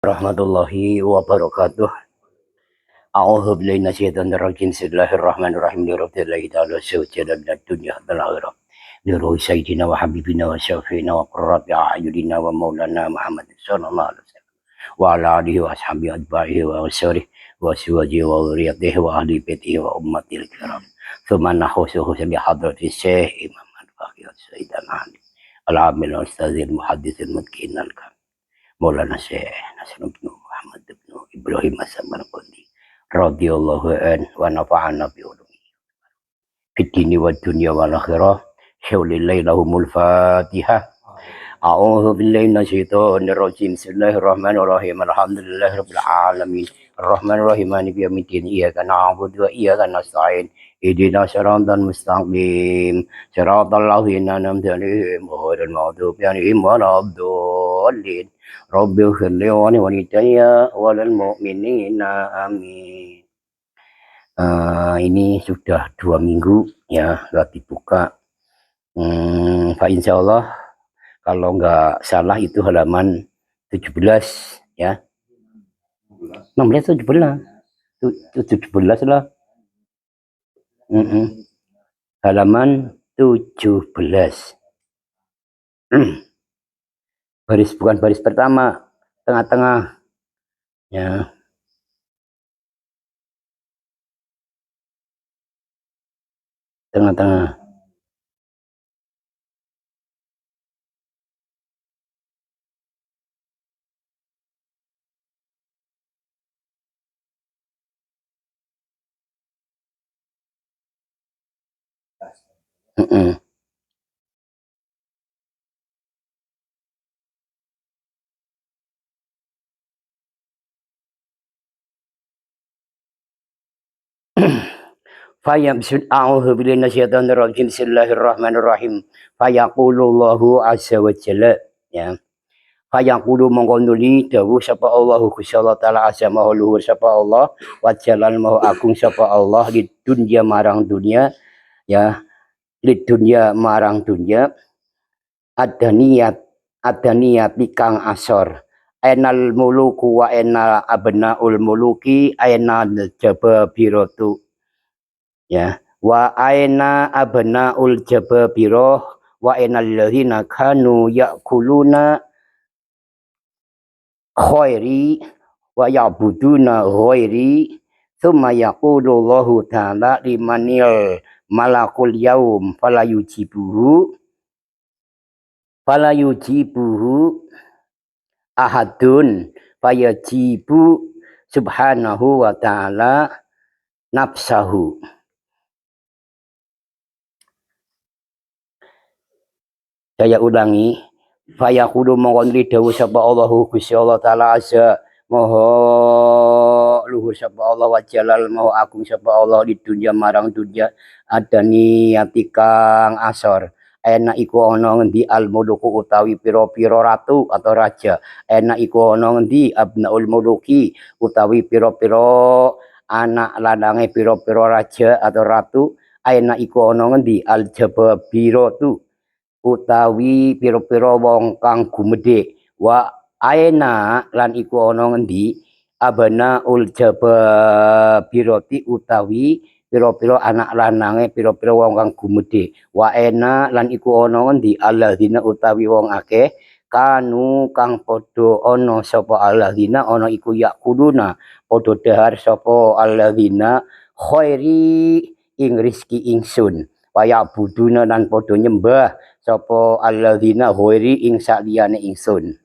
warahmatullahi wabarakatuh. A'udzu billahi minasyaitonir rajim. Bismillahirrahmanirrahim. Lillahi ta'ala sawjada minad dunya wal akhirah. Liruhi sayyidina wa habibina wa syafiina wa qurrati a'yunina wa maulana Muhammad sallallahu alaihi wasallam. Wa ala alihi wa ashabihi atba'ihi wa asarihi wa azwajihi wa dzurriyyatihi wa ahli baitihi wa ummatil kiram. Tsumma nakhusuhu bi hadrati Syekh Imam Al-Baqir Sayyidina Ali Al-Amil Ustadzil Muhadditsil Mutqin Al-Kam. Maulana Syekh Nasruddin bin Muhammad bin Ibrahim As-Samarqandi radhiyallahu an wa nafa'ana bi ulumihi fid dini wad dunya wal akhirah. Syaulillahi lahumul Fatihah. A'udzu billahi minasyaitonir rajim. Bismillahirrahmanirrahim. Alhamdulillahirabbil alamin. Arrahmanirrahim. Maliki yaumiddin. Iyyaka na'budu wa iyyaka nasta'in. Ihdinas siratal mustaqim. Siratal ladzina an'amta 'alaihim ghairil maghdubi 'alaihim waladdallin. Rabbighfir li wa walidayya walil mu'minina amin. Ini sudah 2 minggu ya nggak dibuka. Pak insya Allah kalau nggak salah itu halaman 17 ya, 16 17 lah. Halaman 17. Bukan baris pertama, tengah-tengah ya. Tengah-tengah. Bismillahirrahmanirrahim. Fayaqulullahu azza wa jalla ya. Fayaqulu mongkonduli dawuh sapa Allahu Gusti Allah taala azza maha luhur sapa Allah wa jalal maha agung sapa Allah di dunya marang dunya ya, di dunya marang dunya ada niat kang asor. Enal muluku wa enal abnaul muluki enal jababiratu ya, wa aina abnaul jababiroh wa enal ladzina kanu yakuluna khairi wa ya'buduna ghairi. Tsumma yaqulullahu ta'ala limanil malakul yaum fala yujibuhu ahadun fayajibu subhanahu wa ta'ala nafsahu. Saya ulangi. Fayaqulu mongkondri dawuh sapa Allahu Gusti Allah taala azza maha luhur sapa Allah wa jalal maha agung sapa Allah di dunya marang dunya ada niati kang asor. Enak iku ana ngendi al muluku utawi pira-pira ratu atau raja. Enak iku ana ngendi abnaul muluki utawi pira-pira anak lanange pira-pira raja atau ratu. Enak iku ana ngendi al jababiratu utawi pira-pira wong kang gumedhe. Wa aena lan iku ana ngendi abana ul jababirati utawi pira-pira anak lanange pira-pira wong kang gumedhe. Wa ena lan iku ana ngendi alladzina utawi wong akeh kanu kang padha ana sapa alladzina ana iku yakuluna padha dahar sapa alladzina khairi ing rezeki ingsun. Waya buduna lan padha nyembah sapa alladzina ghairi ing saliyane ingsun.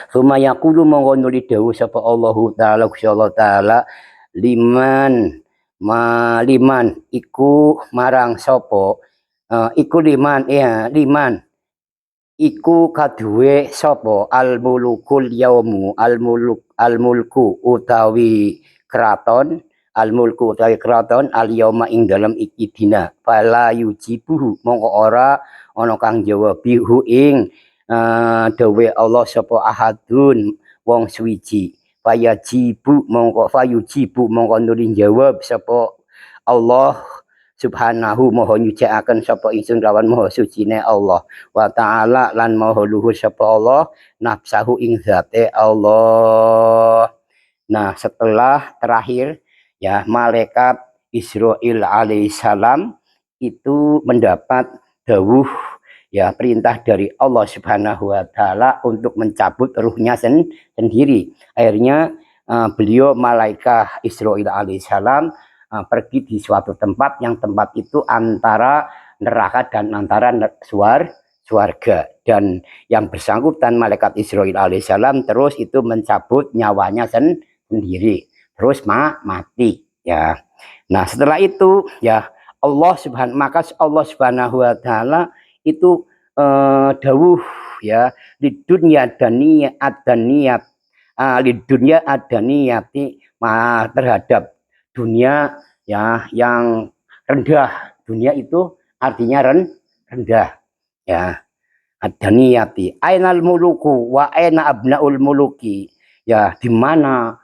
Suma yaqulu mongko nuli dawuh sapa Allahu taala Gusti Allah taala liman iku marang sapa iku liman iku kaduwe sapa al mulukul yaumu al mulku utawi kraton al yauma ing dalam iki dina fala yujibuhu mongko ora ana kang jawab bihu ing dawe Allah sapa ahadun wong suwiji. Fayujibu mongko nuli jawab sapa Allah subhanahu maha nyucikaken sapa ingsun lawan maha sucine Allah wa ta'ala lan maha luhur sapa Allah nafsahu ing zate Allah. Nah, setelah terakhir ya malaikat Israil alaihissalam itu mendapat dawuh ya perintah dari Allah Subhanahu wa taala untuk mencabut ruhnya sendiri. Akhirnya beliau malaikat Israil alaihissalam pergi di suatu tempat yang tempat itu antara neraka dan antara surga, dan yang bersangkutan malaikat Israil alaihissalam terus itu mencabut nyawanya sendiri terus mati ya. Nah setelah itu ya maka Allah Subhanahu wa taala itu dawuh ya di dunia adaniyat di dunia adaniyati terhadap dunia ya yang rendah. Dunia itu artinya rendah ya. Adaniyati ainal muluku wa aina abnaul muluki, ya di mana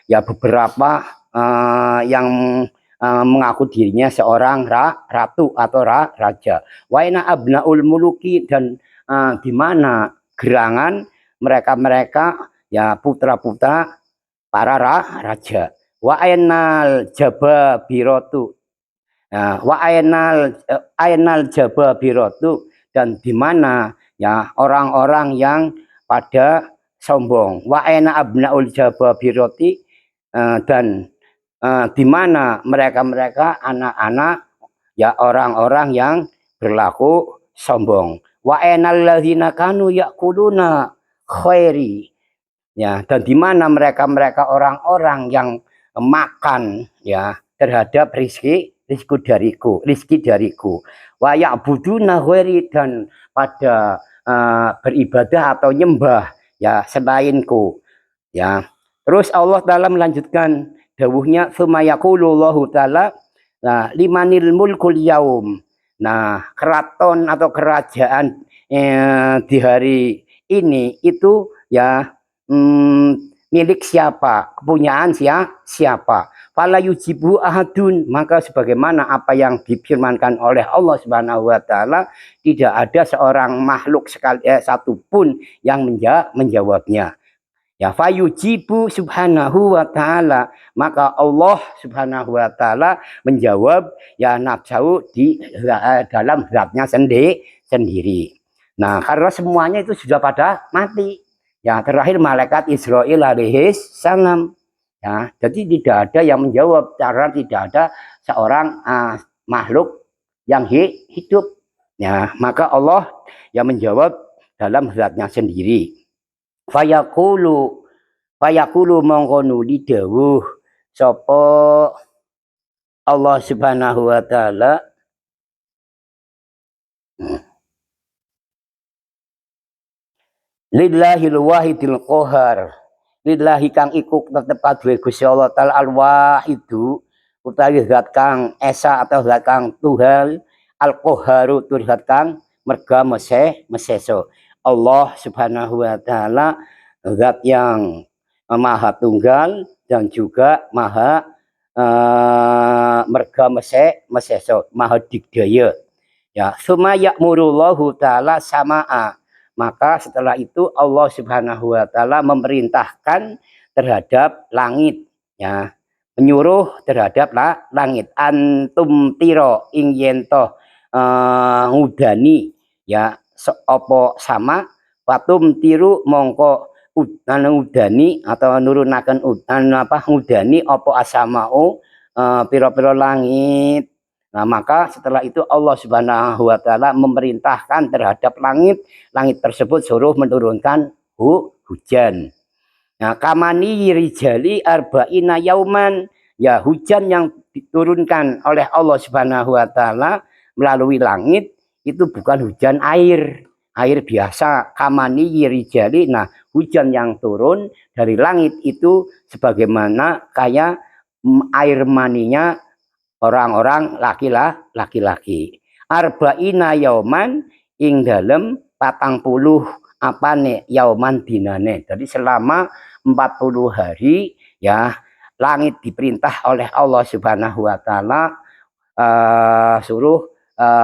ya beberapa yang mengaku dirinya seorang ratu atau raja. Wa aina abnaul muluki, dan di mana gerangan mereka ya putra-putra para raja. Wa ainal jababiratu, wa ainal jababiratu, dan di mana ya orang-orang yang pada sombong. Wa aina abnaul jababirati, dan di mana mereka anak-anak ya orang-orang yang berlaku sombong. Wa ainal ladzina kanu yakuluna khairi, ya, dan di mana mereka orang-orang yang makan ya terhadap rizki dariku. Wa ya'buduna ghairi, dan pada beribadah atau nyembah ya selainku ya. Terus Allah Ta'ala melanjutkan dawuhnya, tsumma yaqulullahu ta'ala limanil mulkul yaum. Nah, keraton atau kerajaan di hari ini itu ya milik siapa, kepunyaan siapa. Fala yujibu ahadun, maka sebagaimana apa yang difirmankan oleh Allah Subhanahu wa taala, tidak ada seorang makhluk satupun yang menjawabnya. Ya fayujibu subhanahu wa ta'ala, maka Allah Subhanahu wa ta'ala menjawab ya nafsu di dalam zatnya sendiri. Nah, karena semuanya itu sudah pada mati. Ya, terakhir malaikat Israil alaihissalam. Ya, jadi tidak ada yang menjawab, karena tidak ada seorang makhluk yang hidup. Ya, maka Allah yang menjawab dalam zatnya sendiri. Fayaqulu mongkonu didawuh sapa Allah Subhanahu wa taala, lillahil wahidil qahar, lillahi kang iku tetep kadue Gusti Allah taala al wahidu utawi zat kang esa atau zat kang Tuhan, al qaharu tur zat kang merga meseso. Allah Subhanahu wa taala zat yang maha tunggal dan juga maha merga meseso, maha digdaya ya. Suma ya'murullahu ta'ala sama'a, maka setelah itu Allah Subhanahu wa taala memerintahkan terhadap langit ya, menyuruh terhadap langit, antum tiro ing yento ngudani ya opo sama, patum tiru mongko udani atau nurunaken ngudani opo asamau piro-piro langit. Nah, maka setelah itu Allah Subhanahu wa taala memerintahkan terhadap langit tersebut suruh menurunkan hujan. Nah, kamani rijali arba'ina yauman, ya hujan yang diturunkan oleh Allah Subhanahu wa taala melalui langit itu bukan hujan air biasa. Kamani rijali, nah hujan yang turun dari langit itu sebagaimana kayak air maninya orang-orang laki-laki. Arba'ina yauman ing dalem 40 apane yauman dinane. Jadi selama 40 hari ya langit diperintah oleh Allah Subhanahu wa taala suruh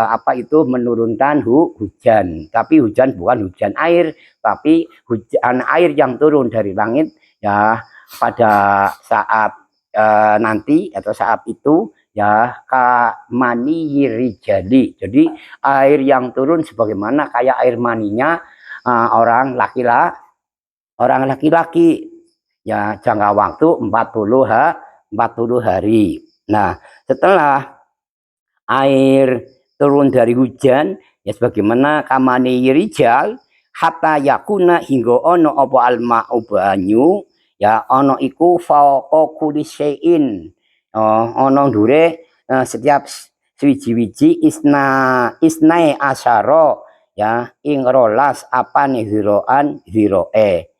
apa itu menurunkan hujan, tapi hujan bukan hujan air, tapi hujan air yang turun dari langit ya pada saat nanti atau saat itu ya kamani rijali. Jadi air yang turun sebagaimana kayak air maninya orang laki-laki ya jangka waktu 40 hari. Nah, setelah air turun dari hujan ya sebagaimana kamane rijal hatta yakuna hingga ono apa alma banyu ya ono iku fauqa kulli syai'in ono ndure setiap swiji-wiji isnae asyara ya ing rolas apane ziroan ziroe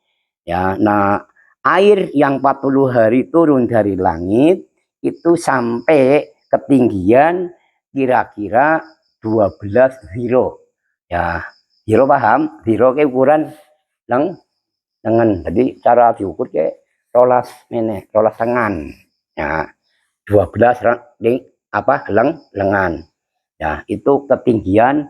ya. Nah, air yang 40 hari turun dari langit itu sampai ketinggian kira-kira 12 ziro ya. Ziro paham? Ziro ke ukuran lengan. Jadi cara diukur ke rolas tangan ya. 12 apa lengan ya. Itu ketinggian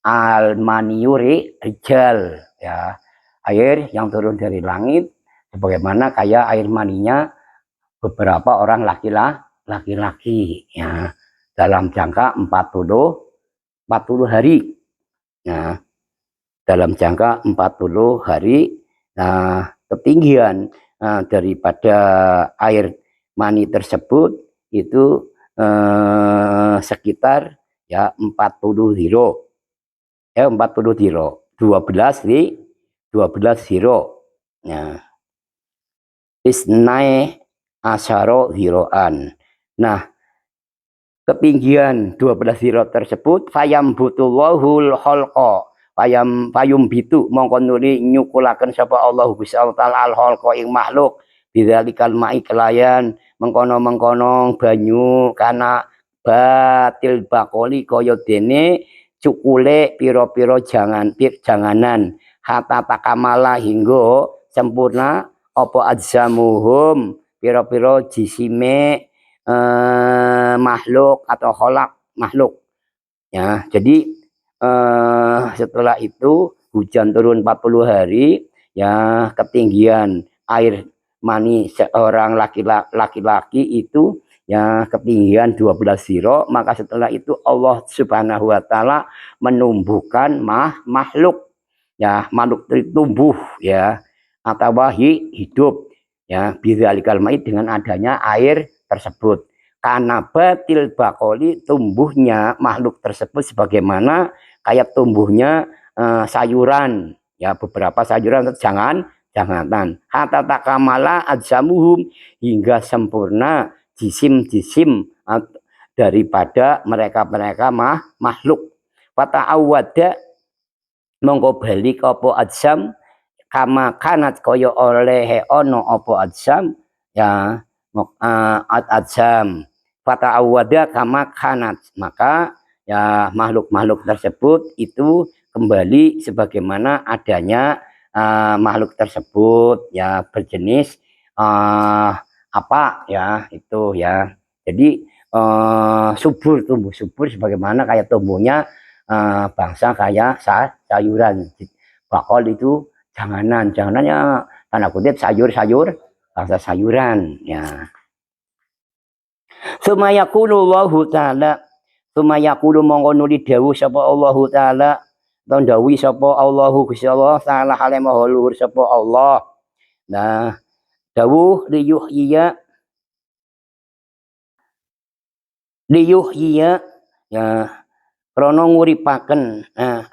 almaniuri rijal ya, air yang turun dari langit sebagaimana kayak air maninya beberapa orang laki-laki ya dalam jangka 40 hari. Nah, dalam jangka 40 hari ketinggian daripada air mani tersebut itu sekitar ya 40 ziro. 40 ziro. 12 ziro. Nah, isnae asyaro ziroan. Nah, ketinggian 12 ziro tersebut fayam butullahul khalqa payum bitu mongko nuli nyukulaken sapa Allah Gusti Allah taala al khalqa ing makhluk bidzalikal mai kelayan mengkono-mengkono banyu kana batil bakoli kaya dene cukule piro-piro janganan hatta takamala hingga sempurna apa adzamuhum piro-piro jisime makhluk atau kholak makhluk ya. Jadi setelah itu hujan turun 40 hari ya, ketinggian air mani seorang laki-laki itu ya ketinggian 12 ziro, maka setelah itu Allah Subhanahu wa taala menumbuhkan makhluk ya, makhluk tumbuh ya atau hidup ya bizalikal mai dengan adanya air tersebut. Karena batil bakoli tumbuhnya makhluk tersebut sebagaimana kayak tumbuhnya sayuran ya, beberapa sayuran jangan hatta takamala adzamuhum hingga sempurna jisim daripada mereka makhluk. Fata awada mongko balik apa adzam kama kanat kaya oleh ono apa adzam ya adzam fata awada kama kanat, maka ya makhluk-makhluk tersebut itu kembali sebagaimana adanya makhluk tersebut ya berjenis apa ya itu ya. Jadi tumbuh subur sebagaimana kayak tumbuhnya bangsa kayak sayuran. Bakol itu janganannya tanda kutip sayur bangsa sayuran ya. Sumayaqulullahu ta'ala sumayaqulu mongko nuli dawuh sapa Allah taala atau dawuh sapa Allahu Gusti Allah taala hale maha luhur sapa Allah. Nah, dawuh liyuhyiya ya krana nguripaken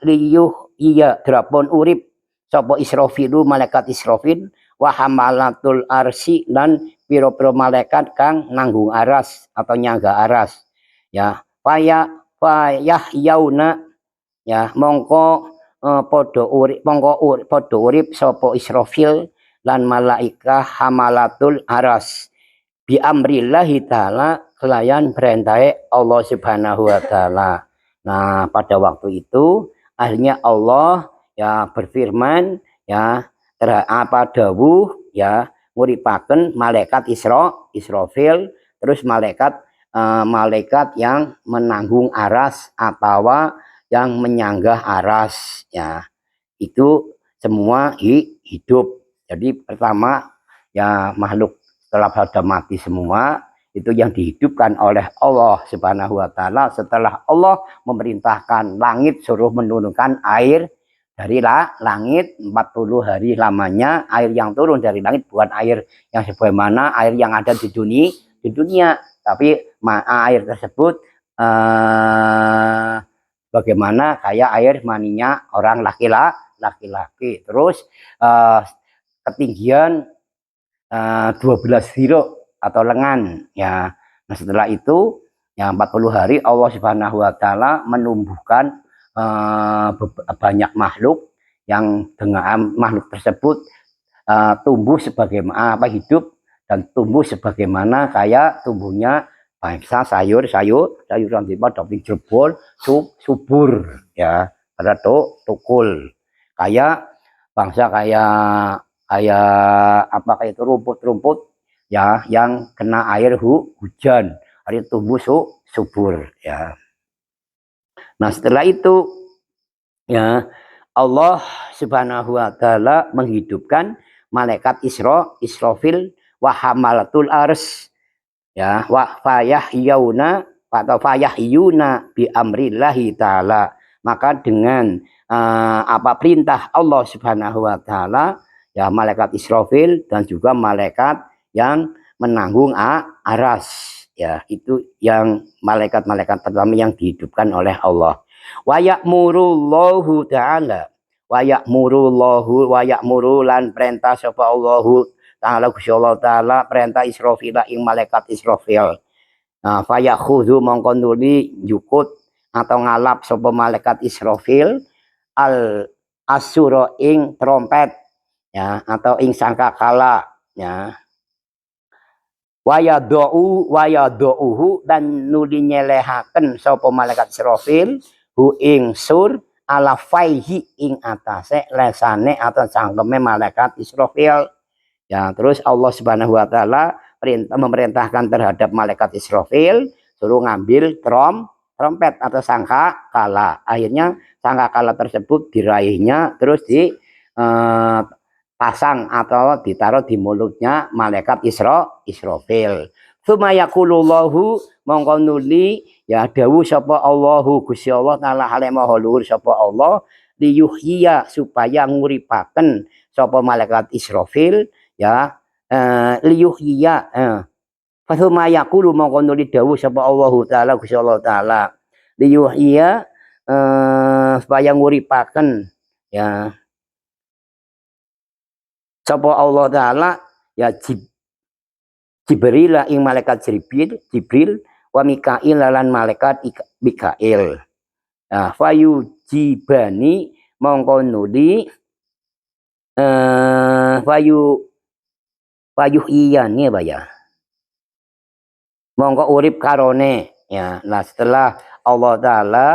liyuhyiya drapun urip sapa Israfilu malaikat Israfil wa hamalatul arsi lan pira-pira malaikat kang nanggung aras atau nyangga aras ya. Payah yauna ya mongko padha urip sapa Israfil lan malaikah hamalatul aras bi amrillahi taala kelayan perintahe Allah Subhanahu wa taala. Nah, pada waktu itu akhirnya Allah ya berfirman ya apa dawuh ya nguripaken malaikat Israfil terus malaikat malaikat yang menanggung aras atau yang menyanggah aras, ya itu semua hidup. Jadi pertama ya makhluk setelah pada mati semua itu yang dihidupkan oleh Allah Subhanahu wa taala setelah Allah memerintahkan langit suruh menurunkan air dari langit 40 hari lamanya air yang turun dari langit bukan air yang sebagaimana air yang ada di dunia tapi air tersebut bagaimana kayak air maninya orang laki-laki terus ketinggian 12 dirok atau lengan ya. Nah setelah itu ya 40 hari Allah Subhanahu wa taala menumbuhkan banyak makhluk yang dengan makhluk tersebut tumbuh sebagaimana hidup dan tumbuh sebagaimana kayak tumbuhnya bangsa sayuran tiba tapi jebol subur ya ada tukul kayak bangsa kayak kayak itu rumput-rumput ya yang kena air hujan hari tumbuh subur ya. Nah setelah itu ya Allah Subhanahu wa taala menghidupkan malaikat Israfil wa hamalatul ars ya wa fayahyuna atau fayahyuna bi amrillahi taala maka dengan perintah Allah Subhanahu wa taala ya malaikat Israfil dan juga malaikat yang menanggung aras ya itu yang malaikat-malaikat pertama yang dihidupkan oleh Allah wa ya'murullahu ta'ala wa ya'muru lan perintah sapa Allahu ta'ala Gusti Allah taala perintah Israfil ing malaikat Israfil nah fa yakhudhu mongko nuli jukut atau ngalap sapa malaikat Israfil al asura ing trompet ya atau ing sangkakala ya wayadouhu dan nuli nyelehaken sapa malaikat Israfil hu ing sur ala faihi ing atase lesane atau cangkeme malaikat Israfil ya terus Allah Subhanahu wa taala memerintahkan terhadap malaikat Israfil suruh ngambil trompet atau sangkakala akhirnya sangkakala tersebut diraihnya terus di pasang atau ditaruh di mulutnya malaikat Israfil. Tsumma yaqulullahu mongko nuli ya dawuh sapa Allahu Gusti Allah taala hale maha luhur sapa Allah liyuhyiya supaya nguripaken sapa malaikat Israfil ya liyuhyiya tsumma yaqulu mongko nuli dawuh sapa Allahu taala Gusti Allah taala liyuhyiya supaya nguripaken ya sapa Allah taala ya Jibril ing malaikat Jibril wa Mikail lan malaikat Mikail. Nah, fayu jibani mongko nuli fayu iyane apa ya? Mongko urip karone ya. Nah, setelah Allah taala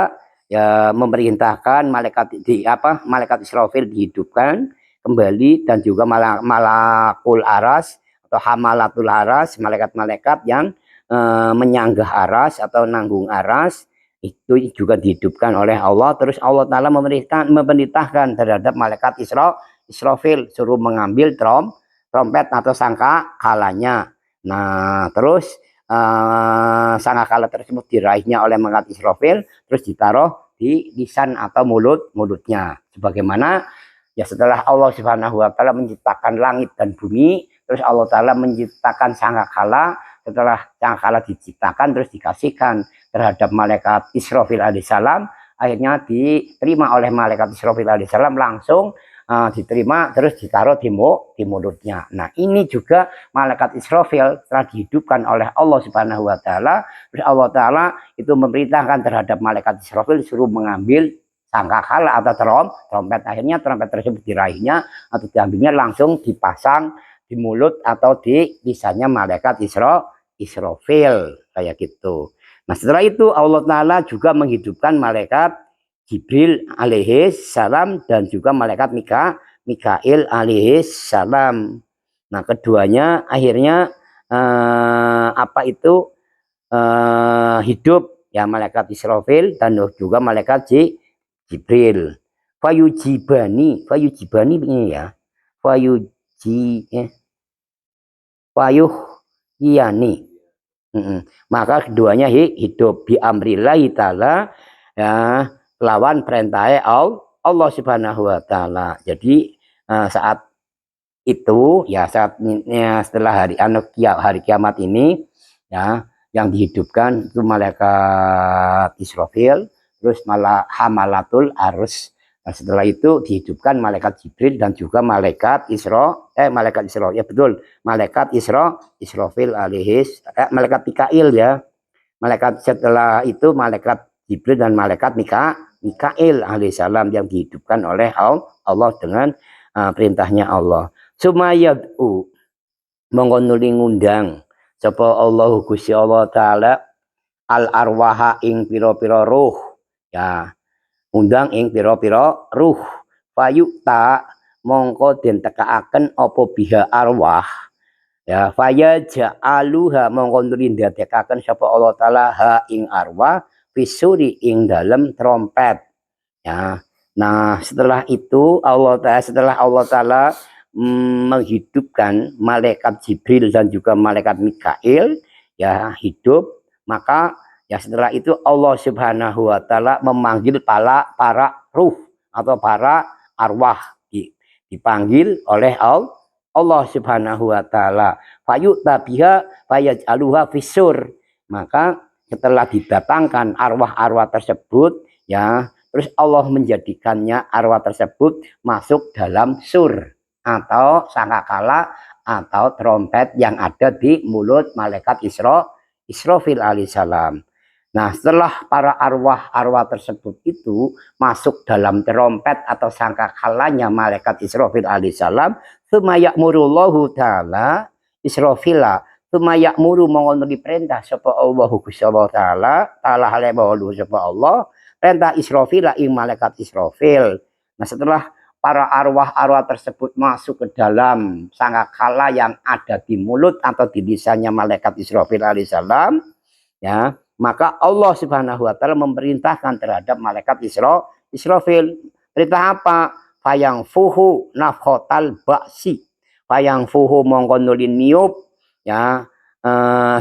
ya memerintahkan malaikat malaikat Israfil dihidupkan kembali dan juga malakul aras atau hamalatul aras malaikat-malaikat yang menyanggah aras atau nanggung aras itu juga dihidupkan oleh Allah terus Allah taala memerintahkan terhadap malaikat Israfil suruh mengambil trompet atau sangkakalanya nah terus sangkakala tersebut diraihnya oleh malaikat Israfil terus ditaruh di lisan atau mulutnya sebagaimana ya setelah Allah Subhanahu wa taala menciptakan langit dan bumi, terus Allah taala menciptakan sangkakala, setelah sangkakala diciptakan terus dikasihkan terhadap malaikat Israfil alaihissalam, akhirnya diterima oleh malaikat Israfil alaihissalam langsung diterima terus ditaruh di mulutnya. Nah, ini juga malaikat Israfil telah dihidupkan oleh Allah Subhanahu wa taala. Terus Allah taala itu memerintahkan terhadap malaikat Israfil suruh mengambil sangkakala atau trompet akhirnya trompet tersebut diraihnya atau diambilnya langsung dipasang di mulut atau di lisannya malaikat Israfil kayak gitu. Nah setelah itu Allah taala juga menghidupkan malaikat Jibril alaihissalam dan juga malaikat Mikail alaihissalam. Nah keduanya akhirnya hidup ya malaikat Israfil dan juga malaikat Jibril. Fayujibani ini ya. Fayuji Fayuh yani. Maka keduanya hidup bi amrillahi taala ya lawan perintah Allah Subhanahu wa taala. Jadi saat itu ya saatnya setelah hari kiamat ini ya yang dihidupkan itu malaikat Israfil, terus malah hamalatul arus. Nah, setelah itu dihidupkan malaikat Jibril dan juga malaikat malaikat Isra ya betul malaikat Israfil malaikat Mikail ya. Malaikat setelah itu malaikat Jibril dan malaikat Mikail alaihissalam yang dihidupkan oleh Allah dengan perintahnya Allah. Sumayad'u monggo nuli ngundang sapa Allah Gusti Allah taala al arwaha ing pira-pira ruh ya undang ing pira-pira ruh fayukta mongko den tekaaken apa biha arwah ya faya ja'aluha mongko nuli ndadekaken sapa Allah taala ha ing arwah fisuri ing dalem trompet ya. Nah setelah itu setelah Allah taala menghidupkan malaikat Jibril dan juga malaikat Mikail ya hidup, maka ya setelah itu Allah Subhanahu wa taala memanggil para ruh atau para arwah dipanggil oleh Allah Subhanahu wa taala. Fayu'ta biha fayaj'aluha fisur. Maka setelah didatangkan arwah-arwah tersebut ya, terus Allah menjadikannya arwah tersebut masuk dalam sur atau sangkakala atau trompet yang ada di mulut malaikat Israfil alaihissalam. Nah setelah para arwah-arwah tersebut itu masuk dalam trompet atau sangkakalanya malaikat Israfil alaihissalam, sumayakmurullahu ta'ala Israfila sumayakmuru mongko diperintah sapa Allahu Gusti Allah taala halebahu sapa Allah perintah Israfila ing malaikat Israfil. Nah setelah para arwah-arwah tersebut masuk ke dalam sangkakala yang ada di mulut atau di lisannya malaikat Israfil alaihissalam ya, maka Allah Subhanahu wa taala memerintahkan terhadap malaikat Israfil. Perintah apa? Fayang fuhu nafkhotal baksi. Fayang fuhu mongko nulin niup ya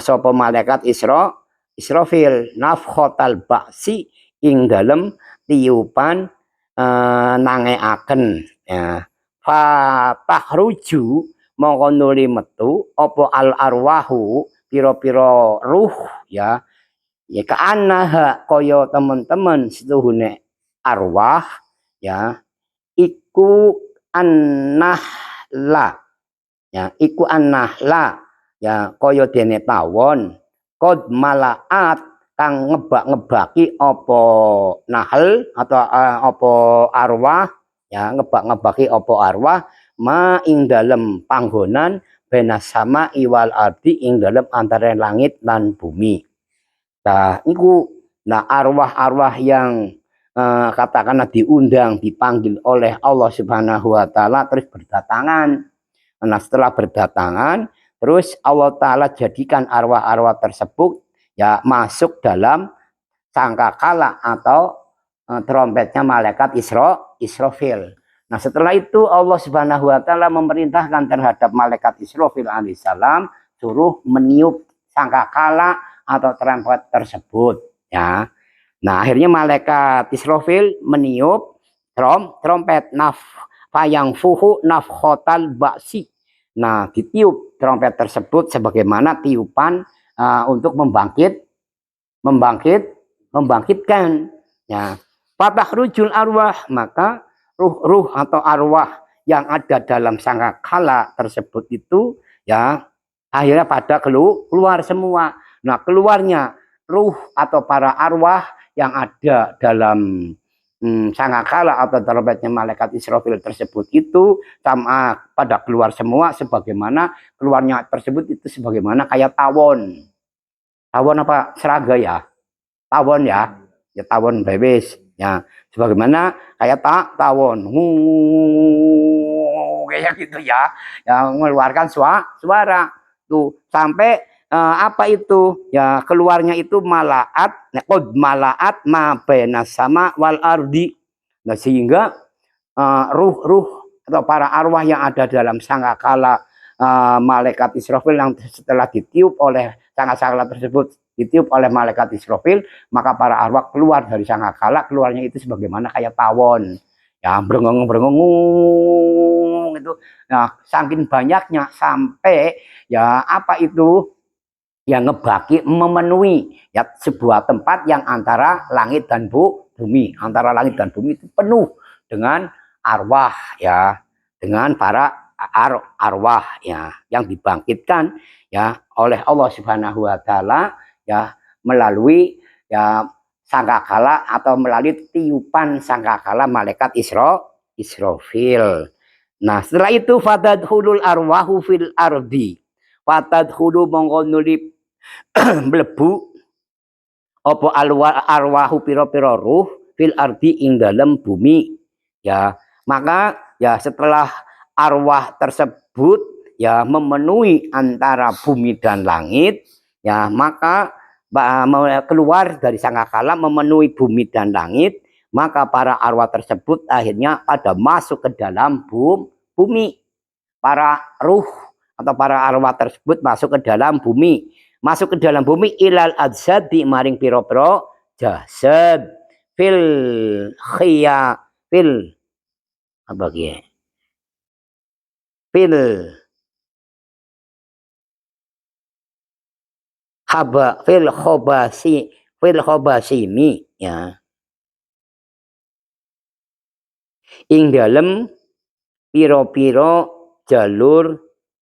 sapa malaikat Israfil nafkhotal baksi ing dalem tiupan nangeaken ya fatahruju mongko nuli metu apa al arwahu pira-pira ruh ya ya kaanaha kaya teman-teman setuhune arwah ya iku annahla ya iku annahla ya kaya dene tawon qad malaat kang ngebak-ngebaki apa nahal atau apa arwah ya ngebak-ngebaki apa arwah ma ing dalem panggonan benas sama iwal ardi ing dalem antara langit dan bumi. Nah niku nah arwah-arwah yang katakanlah diundang dipanggil oleh Allah Subhanahu wa taala terus berdatangan. Nah setelah berdatangan terus Allah taala jadikan arwah-arwah tersebut ya masuk dalam sangkakala atau trompetnya malaikat Israfil. Nah setelah itu Allah Subhanahu wa taala memerintahkan terhadap malaikat Israfil alaihissalam suruh meniup sangkakala atau trompet tersebut ya. Nah akhirnya malaikat Israfil meniup trompet fayang fuhu nafkhotal baksi. Nah ditiup trompet tersebut sebagaimana tiupan untuk membangkitkan ya patah rujul arwah, maka ruh-ruh atau arwah yang ada dalam sangkakala tersebut itu ya akhirnya pada keluar semua. Nah keluarnya ruh atau para arwah yang ada dalam sangkakala atau trompetnya malaikat Israfil tersebut itu sama pada keluar semua sebagaimana keluarnya tersebut itu sebagaimana kayak tawon apa seraga ya tawon ya tawon bebes ya sebagaimana kayak tawon kayak gitu ya yang mengeluarkan suara tuh sampai apa itu? Ya keluarnya itu malaat, qad malaat ma baina sama wal ardi. Nah, sehingga ruh-ruh atau para arwah yang ada dalam sangkakala malaikat Israfil yang setelah ditiup oleh sangkakala tersebut ditiup oleh malaikat Israfil, maka para arwah keluar dari sangkakala, keluarnya itu sebagaimana kayak tawon. Ya, brengung-brengung itu. Nah, saking banyaknya sampai ya apa itu yang ngebagi memenuhi ya sebuah tempat yang antara langit dan bumi, antara langit dan bumi itu penuh dengan arwah ya, dengan para arwah ya yang dibangkitkan ya oleh Allah Subhanahu wa taala ya melalui ya sangkakala atau melalui tiupan sangkakala malaikat Israfil. Nah, setelah itu fatadhulul arwahu fil ardi. Fatadhulu mongko nuli mlebu apa arwahu piro-piro ruh fil ardi ing dalam bumi ya. Maka ya setelah arwah tersebut ya memenuhi antara bumi dan langit ya, maka keluar dari sangkakala memenuhi bumi dan langit, maka para arwah tersebut akhirnya pada masuk ke dalam bumi. Para ruh atau para arwah tersebut masuk ke dalam bumi, masuk ke dalam bumi ilal adzad di maring piro-piro jasad fil khia fil apa ya fil haba fil khobasimi ya, ing dalam piro-piro jalur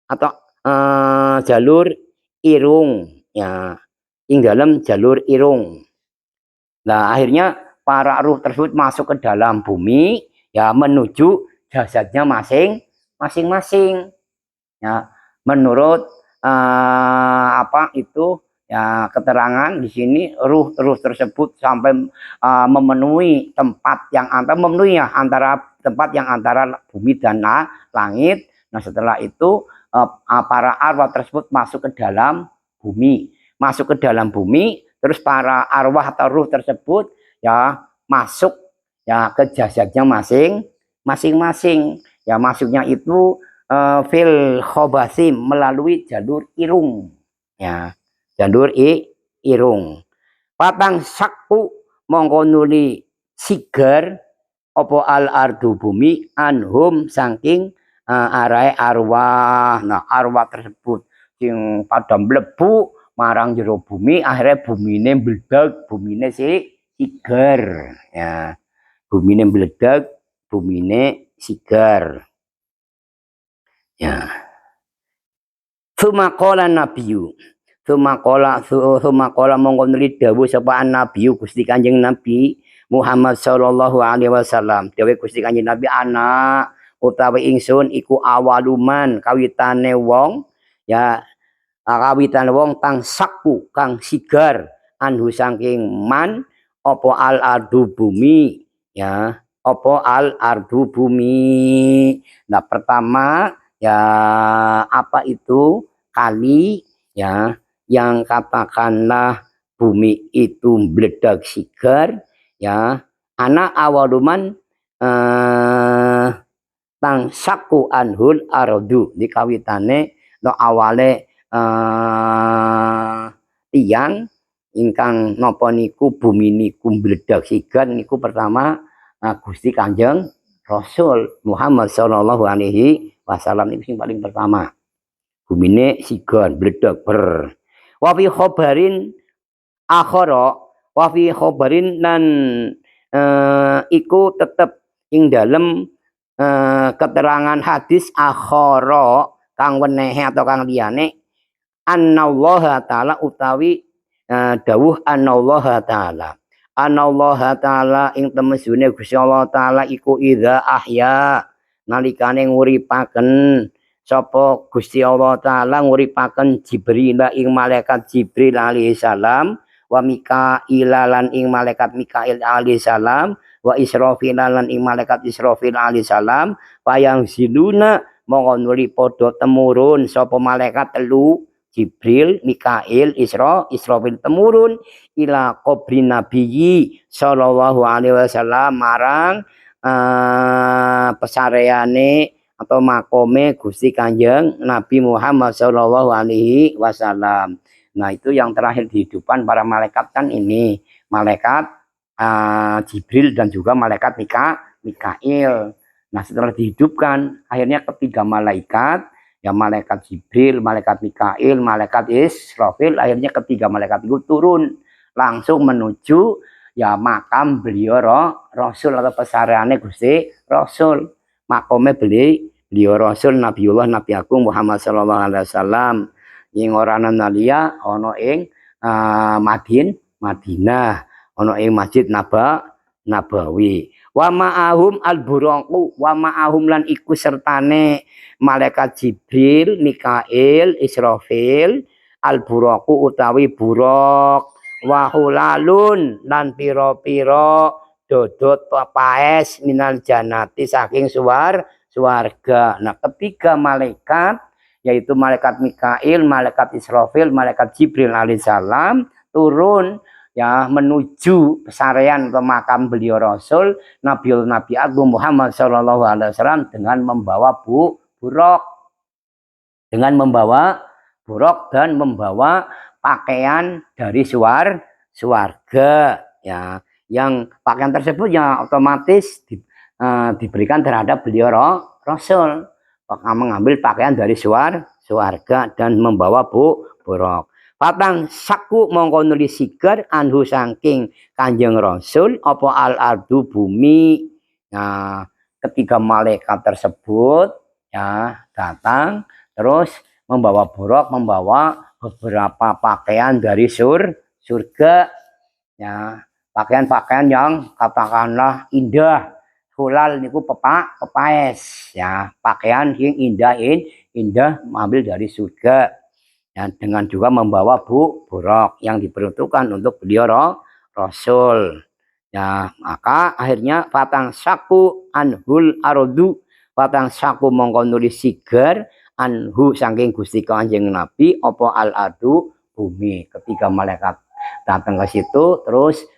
atau jalur irung ya, ing dalam jalur irung. Nah, akhirnya para ruh tersebut masuk ke dalam bumi ya menuju jasadnya masing-masing ya, menurut apa itu ya keterangan di sini ruh tersebut sampai memenuhi tempat yang antara tempat yang antara bumi dan langit. Nah, setelah itu para arwah tersebut masuk ke dalam bumi, terus para arwah atau ruh tersebut ya masuk ya ke jasadnya masing-masing ya, masuknya itu fil khobasim melalui jalur irung ya, jalur irung. Patang sakku mongko nuli sigar opo al ardu bumi anhum saking arai arwah. Nah, arwah tersebut sing pada mlebu marang jero bumi, akhirnya bumine meledak, bumine sigar ya, bumine meledak, bumine sigar ya. Sumakola nabiyu, sumakola mongko nuli dawuh sapa nabiyu Gusti Kanjeng Nabi Muhammad sallallahu alaihi wasallam. Dewe Gusti Kanjeng Nabi, anak utawi ingsun iku awaluman kawitane wong ya, kawitan wong tang sakku kang sigar anhu saking man opo al ardu bumi ya, opo al ardu bumi. Nah, pertama ya apa itu kali ya yang katakanlah bumi itu meledak sigar ya, anak awaluman tang saku anhul ardu dikawitane no awale tiang ingkang napa niku bumi niku meledak sigar niku pertama Gusti Kanjeng Rasul Muhammad sallallahu alaihi wasallam ini yang paling pertama. Bumine sigar meledak ber. Wa fi khobarin akhara, wa fi khobarin nan iku tetep ing dalem keterangan hadis akhara kang wenehe atau kang liyane annallaha taala utawi dawuh annallaha taala ing temesune Gusti Allah taala iku idza ahya nalikane nguripaken sapa Gusti Allah taala nguripaken Jibril ing malaikat Jibril alaihi salam, wa Mikail lan ing malaikat Mikail alaihi salam, wa Israfil lan ing malaikat Israfil alaihi salam, payang siluna mongko nuli padha temurun sapa malaikat telu Jibril, Mikail, Israfil temurun ila qabri nabiyyi sallallahu alaihi wasallam marang pesareane atau makome Gusti Kanjeng Nabi Muhammad sallallahu alaihi wasallam. Nah, itu yang terakhir dihidupkan para malaikat kan ini, malaikat Jibril dan juga malaikat Mikail. Nah, setelah dihidupkan, akhirnya ketiga malaikat, ya malaikat Jibril, malaikat Mikail, malaikat Israfil, akhirnya ketiga malaikat itu turun langsung menuju ya makam beliau Rasul atau pesareane Gusti Rasul. Makome beliau Rasul Nabiullah Nabi Agung Muhammad sallallahu alaihi wasallam ing ora ana liya ana ing Madinah, ana ing Masjid Nabawi. Wa ma'ahum al-buraqu, wa ma'ahum lan iku sertane malaikat Jibril, Mikail, Israfil, al-buraqu utawi buraq, wa hulalun lan pira-pira dodot paes minal janati saking suarga. Nah, ketiga malaikat yaitu malaikat Mikail, malaikat Israfil, malaikat Jibril alaihissalam turun ya menuju pesarean ke makam beliau Rasul Nabi Agung Muhammad sallallahu alaihi wasallam dengan membawa buraq, dengan membawa buraq dan membawa pakaian dari suarga ya, yang pakaian tersebut ya otomatis diberikan terhadap beliau Rasul, mengambil pakaian dari suarga dan membawa buraq. Patang saku mongko nuli sigar anhu saking Kanjeng Rasul apa al ardu bumi. Nah, ketiga malaikat tersebut ya datang terus membawa buraq, membawa beberapa pakaian dari surga ya, pakaian-pakaian yang katakanlah indah. Hulal niku pepaes ya, pakaian yang indah mengambil dari surga. Ya, dengan juga membawa buraq yang diperuntukkan untuk beliau Rasul. Ya, maka akhirnya patang saku anhul ardu, patang saku mongko nulis sigar anhu saking Gusti Kanjeng Nabi apa al ardu bumi. Ketiga malaikat datang ke situ terus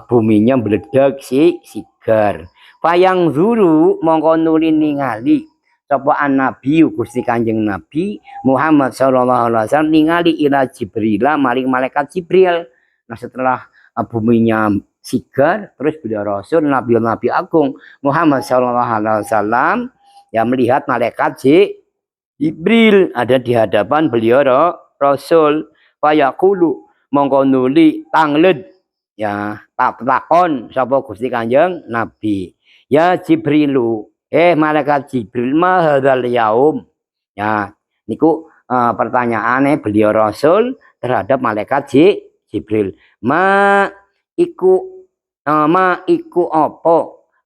buminya meledak sigar. Payang zuru mongko nuli ningali sapa Nabi Gusti Kanjeng Nabi Muhammad sallallahu alaihi wasallam ningali ila Jibril maring malaikat Jibril. Nah, setelah buminya sigar terus beliau Rasul Nabi Agung Muhammad sallallahu alaihi wasallam ya melihat malaikat Jibril ada di hadapan beliau Rasul. Fayaqulu mongko nuli tangled ya takon sapa Gusti Kanjeng Nabi, ya Jibrilu, malaikat Jibril ma hadzal yaum. Ya, niku pertanyaane beliau Rasul terhadap malaikat Jibril. Ma iku apa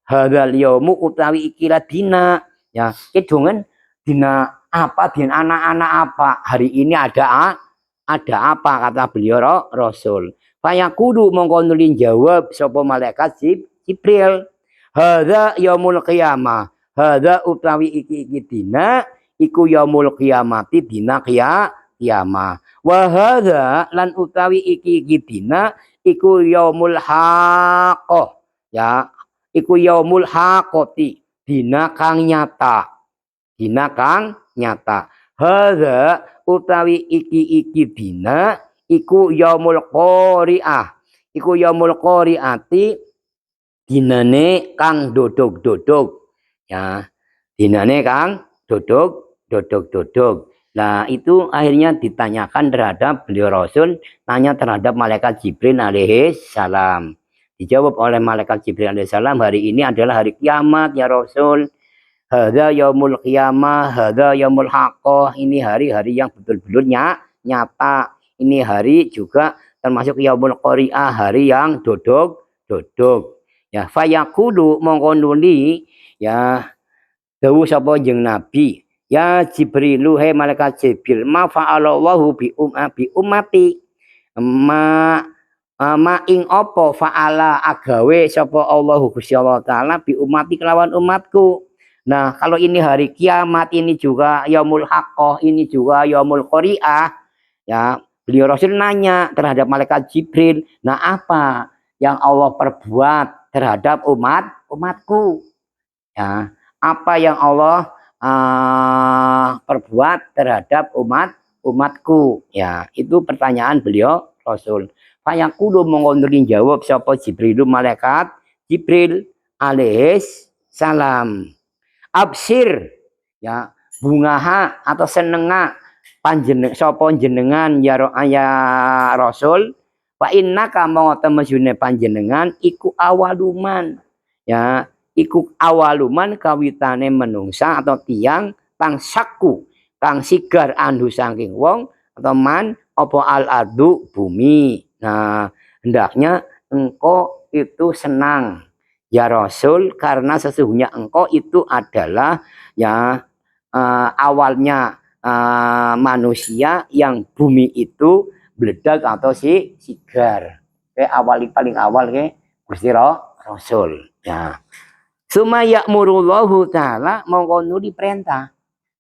hadzal yaumu utawi ikilah dina. Ya, kidungan dina apa, dina anak-anak apa? Hari ini ada apa kata beliau Rasul. Fayaqulu mongko nuli jawab sapa malaikat Jibril. Hadza yaumul qiyamah. Hadza utawi iki dina iku yaumul qiyamati dina qiyamah. Wa hadza lan utawi iki dina iku yaumul haqqah. Ya, iku yaumul haqqati, dina kang nyata. Dina kang nyata. Hadza utawi iki dina iku yaumul qari'ah. Iku yaumul qari'ati dinane kang dodok. Ya, dinane kang dodok. Nah, itu akhirnya ditanyakan terhadap beliau Rasul, tanya terhadap malaikat Jibril alaihi salam. Dijawab oleh malaikat Jibril alaihi salam, hari ini adalah hari kiamat ya Rasul. Hadza yaumul qiyamah, hadza yaumul haqqah. Ini hari-hari yang betul-betul nyata. Ini hari juga termasuk yaumul qari'ah, hari yang dodok. Ya, fayaqulu mongko nuli ya dawuh sapa jeung Nabi, ya Jibrilu he malaikat Jibril, ma fa'alallahu bi ummati. Ma ing apa fa'ala agawe sapa Allahu Gusti Allah taala bi ummati kelawan umatku. Nah, kalau ini hari kiamat, ini juga yaumul haqqah, ini juga yaumul qari'ah. Ya, beliau Rasul nanya terhadap malaikat Jibril, nah apa yang Allah perbuat terhadap umatku? Ya, apa yang Allah perbuat terhadap umatku? Ya, itu pertanyaan beliau Rasul. Fayaqulu mongko jawab sapa Jibril malaikat Jibril alaihis salam. Absir ya bungaha atau senenga panjeneng sapa jenengan ya, ya Rasul fa innaka mau temujune panjenengan iku awaluman ya iku awaluman kawitane menungsa atau tiang kang sakku kang sigar andu saking wong atau man opo al ardu bumi. Nah hendaknya engkau itu senang ya Rasul karena sesungguhnya engkau itu adalah ya awalnya manusia yang bumi itu meledak atau sigar. Awal paling awal ke Gusti Rasul. Ya. Suma ya'murullahu ta'ala mongko nuli perintah.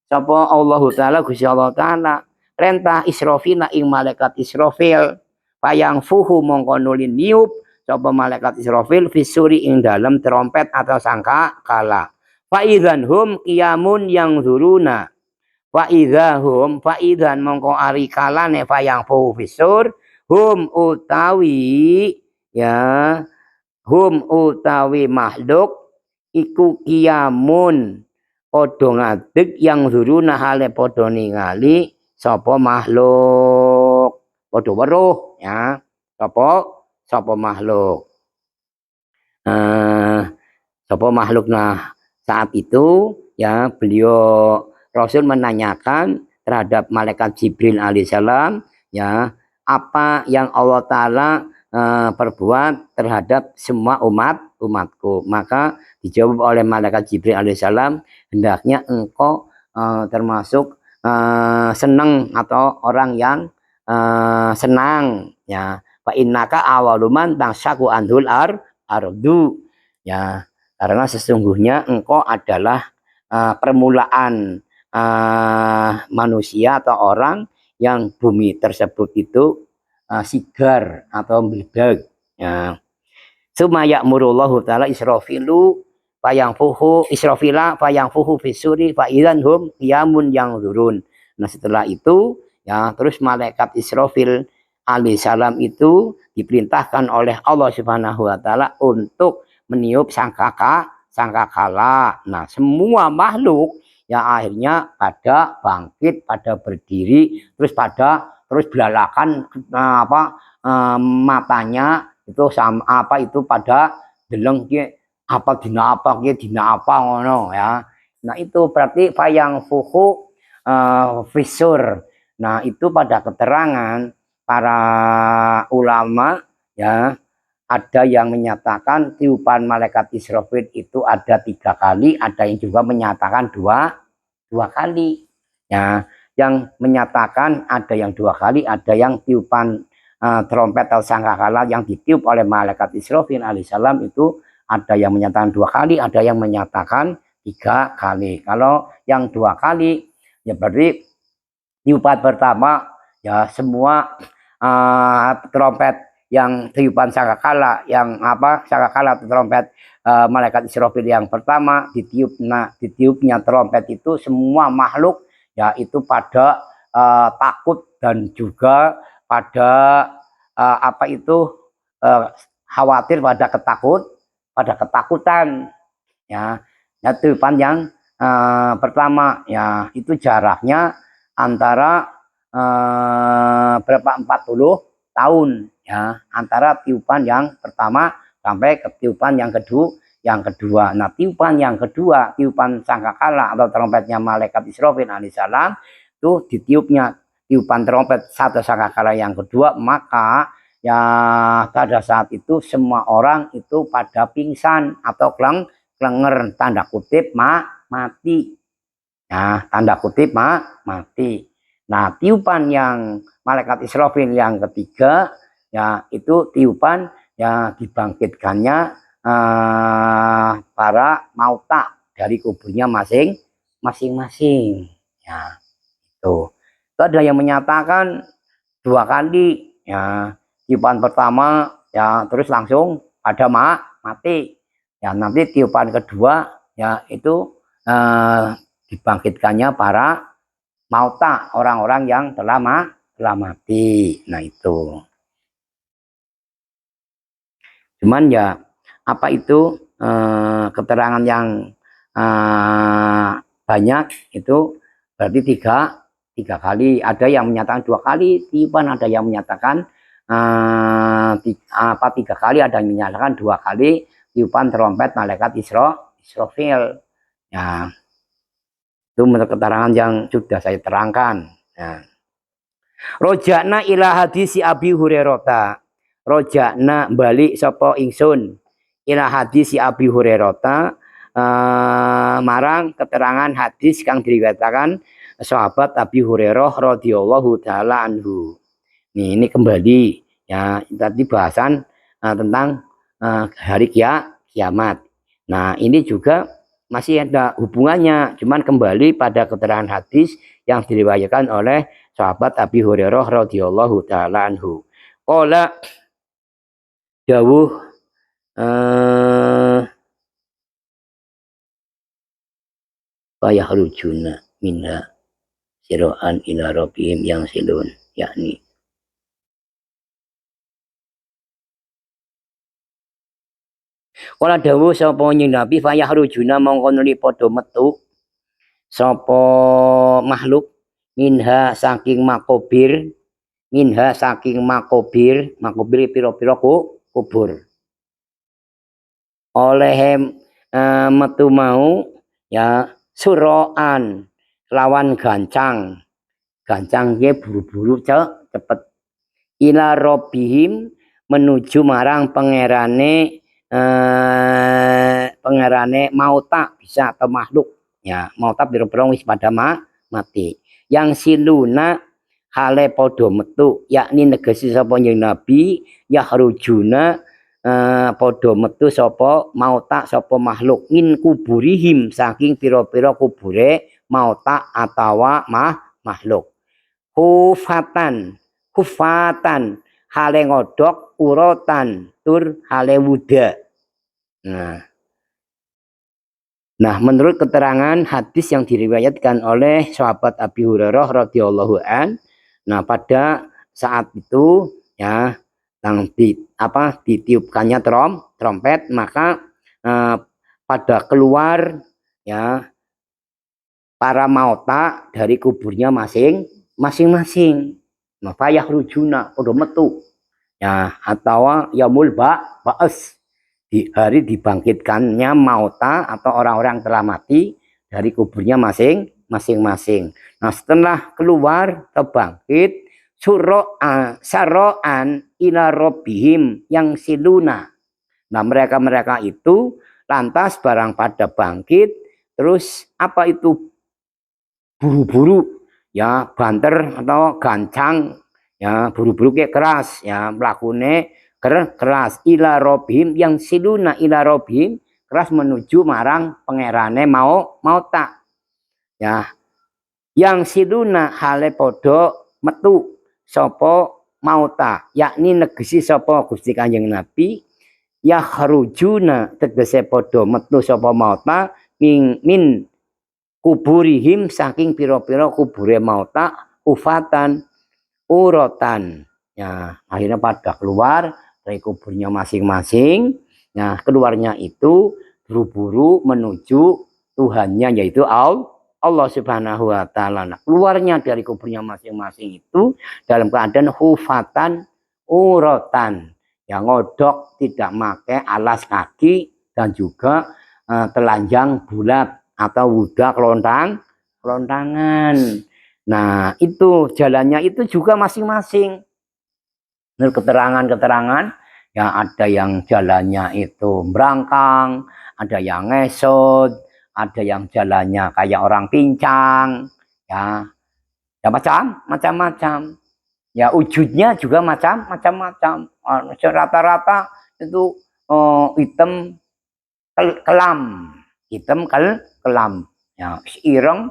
Sapa Allah Ta'ala Gusti Allah Ta'ala perintah Israfil ing malaikat Israfil payang fuhu mongko nuli niup sapa malaikat Israfil fisuri ing dalam trompet atau sangka kala fa idzan hum qiyamun yang zuruna fa idzahum fa idzan mongko ari kalane payang fuhu fisur hum utawi ya hum utawi makhluk iku qiyamun padha ngadeg yang zuruna hale padha ningali sapa makhluk padha weruh ya sapa makhluk sapa makhluk. Nah saat itu ya beliau Rasul menanyakan terhadap malaikat Jibril alaihissalam ya apa yang Allah Ta'ala perbuat terhadap semua umatku. Maka dijawab oleh malaikat Jibril alaihissalam, hendaknya engkau termasuk senang atau orang yang senang ya. Fa innaka awaluman tangsaku andul ardu ya, karena sesungguhnya engkau adalah permulaan manusia atau orang yang bumi tersebut itu sigar atau meledak ya. Sumaya murullahu ta'ala Israfilu payang fuhu Israfila payang fuhu fisuri fa idzan hum qiyamun yang zurun. Nah setelah itu ya terus malaikat Israfil alaihissalam itu diperintahkan oleh Allah Subhanahu wa taala untuk meniup sangkakala. Nah semua makhluk ya akhirnya pada bangkit, pada berdiri, terus belalakan matanya itu sama apa itu pada deleng dina apa ngono ya. Nah itu berarti fayang fuhu fisur. Nah itu pada keterangan para ulama ya ada yang menyatakan tiupan malaikat Israfil itu ada 3 kali, ada yang juga menyatakan dua kali ya. Yang menyatakan ada yang 2 kali, ada yang tiupan trompet atau sangkakala yang ditiup oleh malaikat Israfil alaihissalam itu ada yang menyatakan 2 kali, ada yang menyatakan 3 kali. Kalau yang 2 kali ya berarti tiupan pertama ya semua trompet yang tiupan sangkakala yang sangkakala atau trompet malaikat Israfil yang pertama ditiupnya trompet itu semua makhluk ya itu pada takut dan juga pada khawatir pada ketakutan ya. Nah, tiupan yang pertama ya itu jaraknya antara berapa 40 tahun ya antara tiupan yang pertama sampai ke tiupan yang kedua. Nah tiupan yang kedua, tiupan sangkakala atau trompetnya malaikat Israfil alaihissalam itu ditiupnya tiupan trompet satu sangkakala yang kedua, maka ya pada saat itu semua orang itu pada pingsan atau klenger tanda kutip mati ya, tanda kutip mati. Nah tiupan yang malaikat Israfil yang ketiga ya itu tiupan yang dibangkitkannya para mauta dari kuburnya masing-masing ya itu ada yang menyatakan 2 kali ya. Tiupan pertama ya terus langsung pada mati. Ya nanti tiupan kedua ya itu dibangkitkannya para mauta, orang-orang yang telah mati. Nah itu. Cuman ya apa itu keterangan yang banyak itu berarti tiga kali. Ada yang menyatakan 2 kali tiupan, ada yang menyatakan 3 kali, ada yang menyatakan 2 kali tiupan trompet malaikat Israfil. Ya, itu menurut keterangan yang sudah saya terangkan. Ya. Rojakna ila hadisi Abi Hurairah. Rojakna balik sopo ingsun ila hadisi Abi Hurairah marang keterangan hadis kang diriwayatkan sahabat Abi Hurairah radhiyallahu taala anhu. Ini kembali ya tadi bahasan tentang hari kiamat. Nah, ini juga masih ada hubungannya, cuman kembali pada keterangan hadis yang diriwayatkan oleh sahabat Abi Hurairah radhiyallahu taala anhu. Qala dawuh fayahrujuna minha siroan ila rabbihim yang silun, yakni kala dawuh sapa Nabi fayahrujuna mongko nuli padha metu sapa makhluk minha saking makobir pira-pira kubur oleh metu mau ya suroan lawan gancang ye buru-buru cepet ila robihim menuju marang pangerane mauta bisa atau makhluk ya mauta pira-pira wis pada mati yang siluna hale podo metu yakni negesi sapa Nabi yahrujuna podo metu sapa mauta sapa makhluk min kuburihim saking pira-pira kubure mauta atawa makhluk hufatan hale ngodok urotan tur hale wuda. Nah, menurut keterangan hadis yang diriwayatkan oleh sahabat Abi Hurairah radhiyallahu an, nah pada saat itu ya yang ditiupkannya trompet maka pada keluar ya para mauta dari kuburnya masing-masing. Nah, fayahrujuna podo metu ya atau yaumul ba'as di hari dibangkitkannya mauta atau orang-orang telah mati dari kuburnya masing-masing. Nah, setelah keluar terbangkit saroan ila rabbihim yang siluna. Nah, mereka itu lantas barang pada bangkit terus apa itu buru-buru ya banter atau gancang ya buru-buru kayak keras ya mlakune keras ila robhim yang siluna ila robhim keras menuju marang pangerane mauta ya yang siluna hale podo metu sopo mauta yakni negesi sopo Gusti Kanjeng Nabi ya kharujuna tegese podo metu sopo mauta min kuburihim saking piro-piro kubure mauta ufatan urotan ya akhirnya pada keluar dari kuburnya masing-masing. Nah, keluarnya itu buru-buru menuju Tuhannya yaitu Allah Subhanahu wa taala. Nah, keluarnya dari kuburnya masing-masing itu dalam keadaan hufatan urotan. Yang ngodok tidak pakai alas kaki dan juga telanjang bulat atau wuda kelontangan. Nah, itu jalannya itu juga masing-masing. Menurut keterangan ya ada yang jalannya itu berangkang, ada yang ngesot, ada yang jalannya kayak orang pincang, ya macam-macam. Ya wujudnya juga macam-macam. Rata-rata itu hitam kelam, ya ireng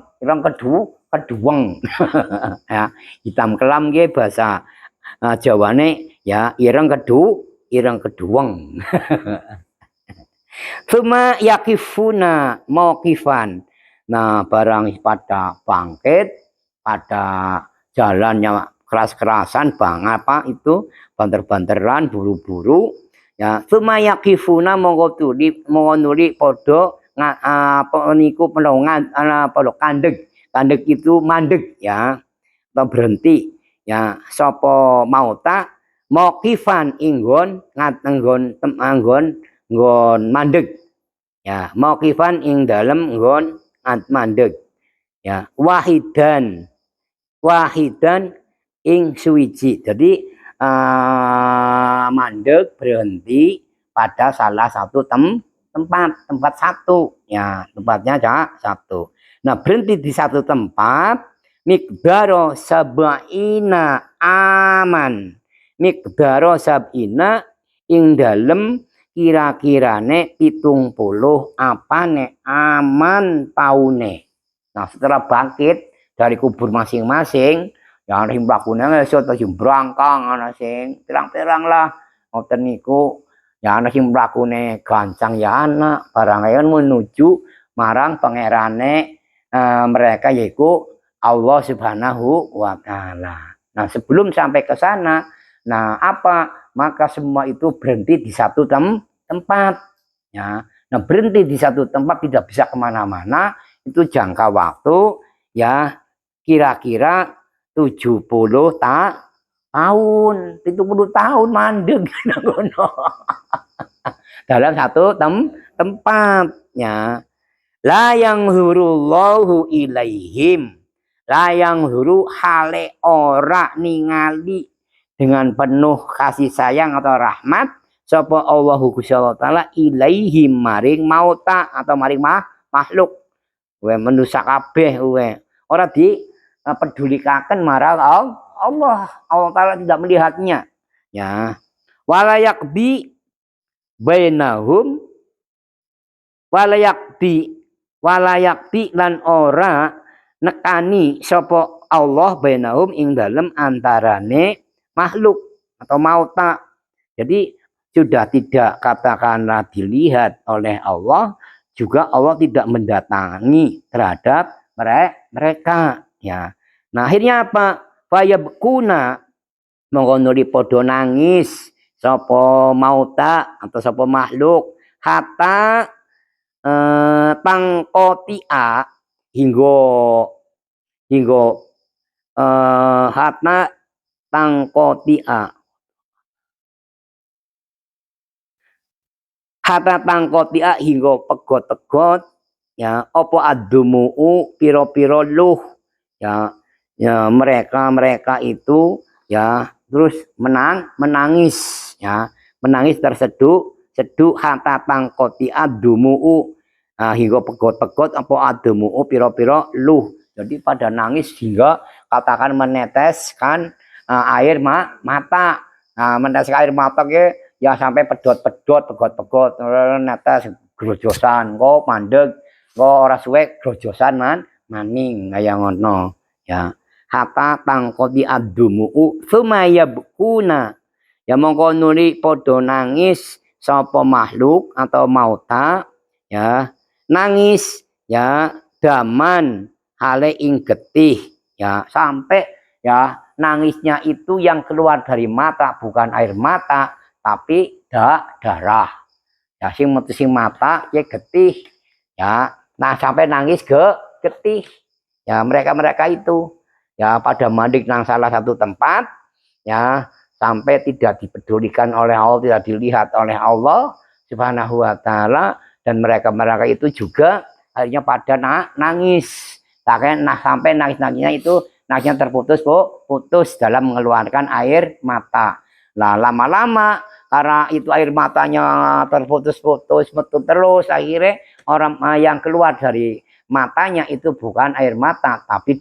keduweng ya hitam kelam ge bahasa Jawane ya ireng keduweng. Suma yakifuna mauqifan. Nah, barang pada bangkit, pada jalannya keras-kerasan bang apa itu banter-banteran buru-buru ya suma yakifuna monggo nuli podo apa niku penongan podo kandeg kandeg itu mandeg ya atau berhenti ya sopo mau tak mauqifan inggon nggon mandeg ya mauqifan ing dalem nggon mandeg ya wahidan ing suwiji. Jadi mandeg berhenti pada salah satu tempat satu ya tempatnya satu. Nah berhenti di satu tempat mikdaro sab'ina aman mikdaro sab'ina ing dalem kira-kirane 70 apane aman taune. Nah setelah bangkit dari kubur masing-masing ya ana sing mlakune esuk ta sing brangkang ana sing pirang-pirang lah ngoten niku ya ana sing mlakune gancang ya anak barang menuju marang pangerane mereka yaitu Allah Subhanahu wa taala. Nah, sebelum sampai ke sana, nah apa? Maka semua itu berhenti di satu tempat ya. Nah, berhenti di satu tempat tidak bisa kemana-mana itu jangka waktu ya kira-kira 70 tahun 70 tahun mandeg dalam satu tempatnya la yang hurullahu ilaihim la yang huru hale ora ningali dengan penuh kasih sayang atau rahmat sapa Allahu Gusti Allah taala ilaihim maring mauta atau maring makhluk we manusa kabeh we ora di pedulikaken marang Allah taala tidak melihatnya ya walayakbi bainahum walayakti lan ora nekani sapa Allah bainahum ing dalem antarane makhluk atau mauta. Jadi sudah tidak katakanlah dilihat oleh Allah, juga Allah tidak mendatangi terhadap mereka ya. Nah, akhirnya apa? Fayabkuna monggo nuli padha nangis sapa mauta atau sapa makhluk hatta tangkotia hingga hatna tangkotia hatta tangkotia hingga pegot-pegot ya apa adumuu piro-piro luh ya mereka itu ya terus menangis ya menangis terseduh hatta tangkotia dumuu hingga pegot-pegot apa adumuu piro-piro luh. Jadi pada nangis hingga katakan meneteskan air mata. Nah, meneteskan air mata ke ya sampai pedot-pedot, pegot-pegot, netes grojosan, kok mandeg, kok ora suwe grojosan maning kaya ngono ya. Hatta tangkoti adumu'u sumaya bukuna ya mongko nuli podo nangis sapa makhluk atau mauta ya nangis ya daman hale ing getih ya sampai ya nangisnya itu yang keluar dari mata bukan air mata tapi darah ya sing metu mata ya getih ya nah sampai nangis getih ya mereka itu ya pada mandik nang salah satu tempat ya sampai tidak dipedulikan oleh Allah tidak dilihat oleh Allah Subhanahu wa taala dan mereka itu juga akhirnya pada nangis sampai nangis-nangisnya itu nangisnya putus dalam mengeluarkan air mata. Nah lama-lama karena itu air matanya terputus-putus metu terus akhirnya orang yang keluar dari matanya itu bukan air mata tapi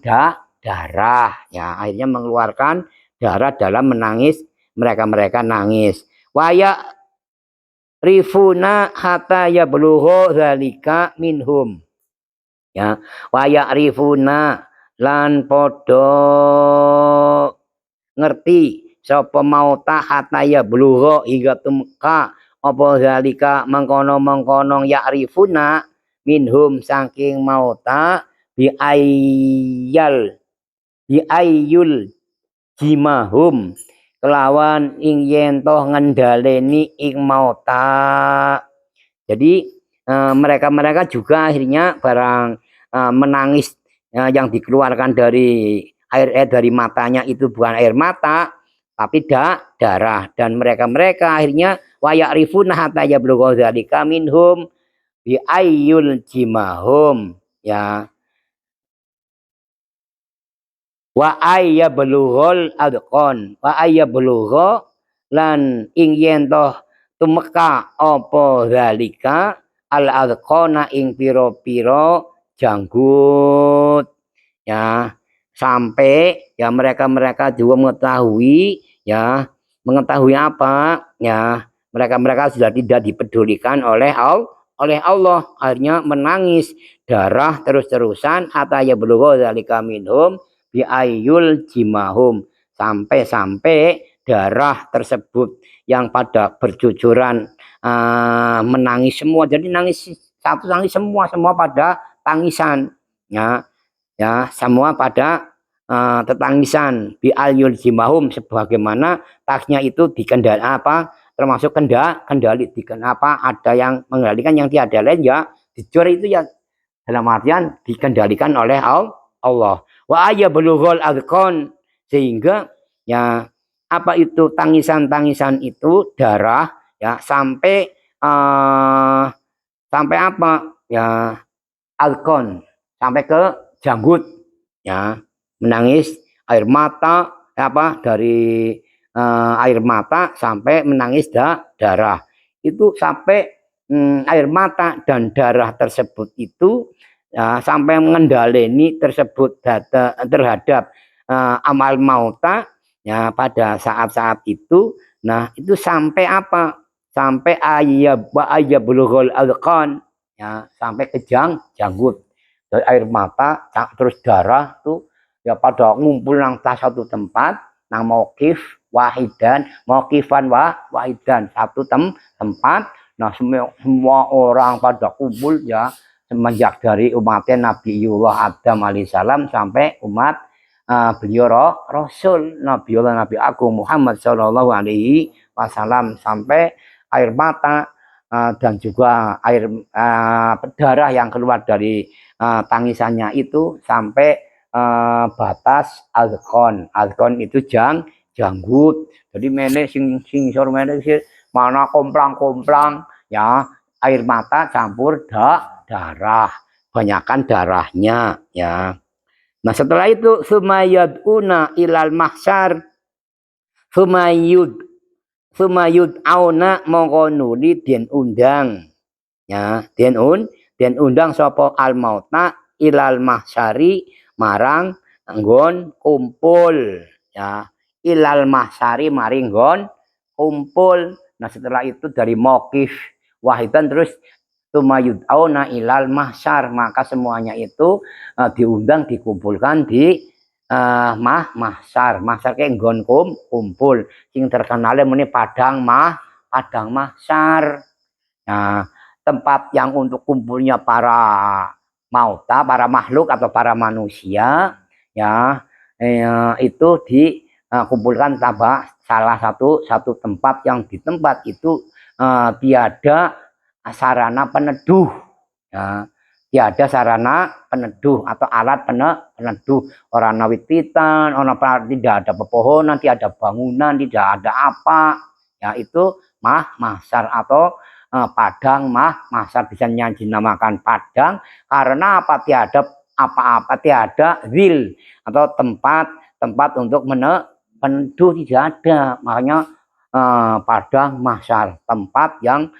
darah ya akhirnya mengeluarkan darah dalam menangis mereka nangis waya rifuna hatta yablughu zalika minhum ya waya rifuna lan podo ngerti sapa mauta hataya blugha hingga tumeka apa zalika mengkono-mengkono ya'rifuna minhum saking mauta bi ayyul jimahum kelawan ing yen toh ngendhaleni ing mauta. Jadi mereka-mereka juga akhirnya barang menangis yang dikeluarkan dari air dari matanya itu bukan air mata tapi darah, dan mereka-mereka akhirnya wayakrifuna hatta yablugha dzalika minhum bi ayyul jimahum, ya, wa ayya belughul adqon wa ayya belugha lan ing yen toh tumeka apa zalika al adqona ing piro-piro janggut, ya, sampai ya mereka-mereka juga mengetahui, ya, mengetahui apa, ya, mereka-mereka sudah tidak dipedulikan oleh Allah, akhirnya menangis darah terus-terusan hatta ya belugha zalika minhum bi ayyul jimahum, sampai darah tersebut yang pada bercucuran menangis semua. Jadi nangis satu, nangis semua pada tangisan, ya, ya, semua pada tetangisan bi ayyul jimahum, sebagaimana tasnya itu dikendali apa termasuk kendali apa ada yang mengendalikan, yang tiada lain, ya, dicuri itu, ya, dalam artian dikendalikan oleh Allah. Wa ayya bulughul adqan, sehingga, ya, apa itu tangisan-tangisan itu darah, ya, sampai sampai apa, ya, adqan, sampai ke janggut, ya, menangis air mata apa dari air mata sampai menangis darah itu sampai air mata dan darah tersebut itu, ya, sampai mengendaleni tersebut terhadap amal mauta, ya, pada saat-saat itu. Nah, itu sampai apa? Sampai ayya bulughul adqan, ya, sampai ke janggut, dari air mata terus darah tuh, ya, pada ngumpul nang satu tempat nang mauqif wahidan, mauqifan wahidan, satu tempat. Nah, semua orang pada kumpul, ya, semenjak dari umatnya Nabiullah Adam alaihissalam sampai umat beliau Rasul Nabi Agung Muhammad Shallallahu Alaihi Wasallam, sampai air mata dan juga air darah yang keluar dari tangisannya itu sampai batas adqon. Adqon itu janggut. Jadi mene sing sor mene mana komplang-komplang, ya, air mata campur darah, banyakkan darahnya, ya. Nah, setelah itu sumayaduna ilal mahsyar, sumayud auna mongko nuli den undang, ya, den undang sapa al mauta ilal mahsyari marang nggon kumpul, ya, ilal mahsyari maring nggon kumpul. Nah, setelah itu dari mauqif wahidan terus tumayud auna ilal mahsyar, maka semuanya itu diundang dikumpulkan di mahsyar. Mahsyar ke nggon kumpul sing terkenal muni padang mahsyar. Nah, tempat yang untuk kumpulnya para mauta, para makhluk atau para manusia, ya, itu dikumpulkan tabah salah satu tempat yang di tempat itu tiada sarana peneduh, ya, tiada sarana peneduh atau alat peneduh, orang nawititan, orang tidak ada pepohonan, tidak ada bangunan, tidak ada apa, ya, itu mahsyar atau padang mahsyar, bisa dinamakan padang karena apa, tiada apa-apa, tiada zil atau tempat untuk peneduh, tidak ada, makanya padang mahsyar, tempat yang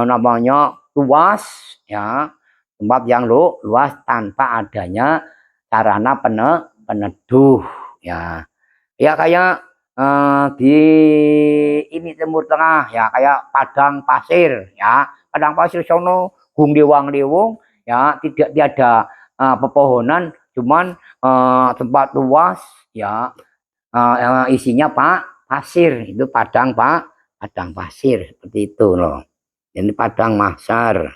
namanya luas, ya, tempat yang luas tanpa adanya sarana peneduh, ya, ya, kayak di ini Timur Tengah, ya, kayak padang pasir, ya, padang pasir sono gung liwang-liwung, ya, tiada pepohonan, cuman tempat luas, ya, isinya pasir, itu padang Pak, padang pasir seperti itu loh. Ini padang mahsyar.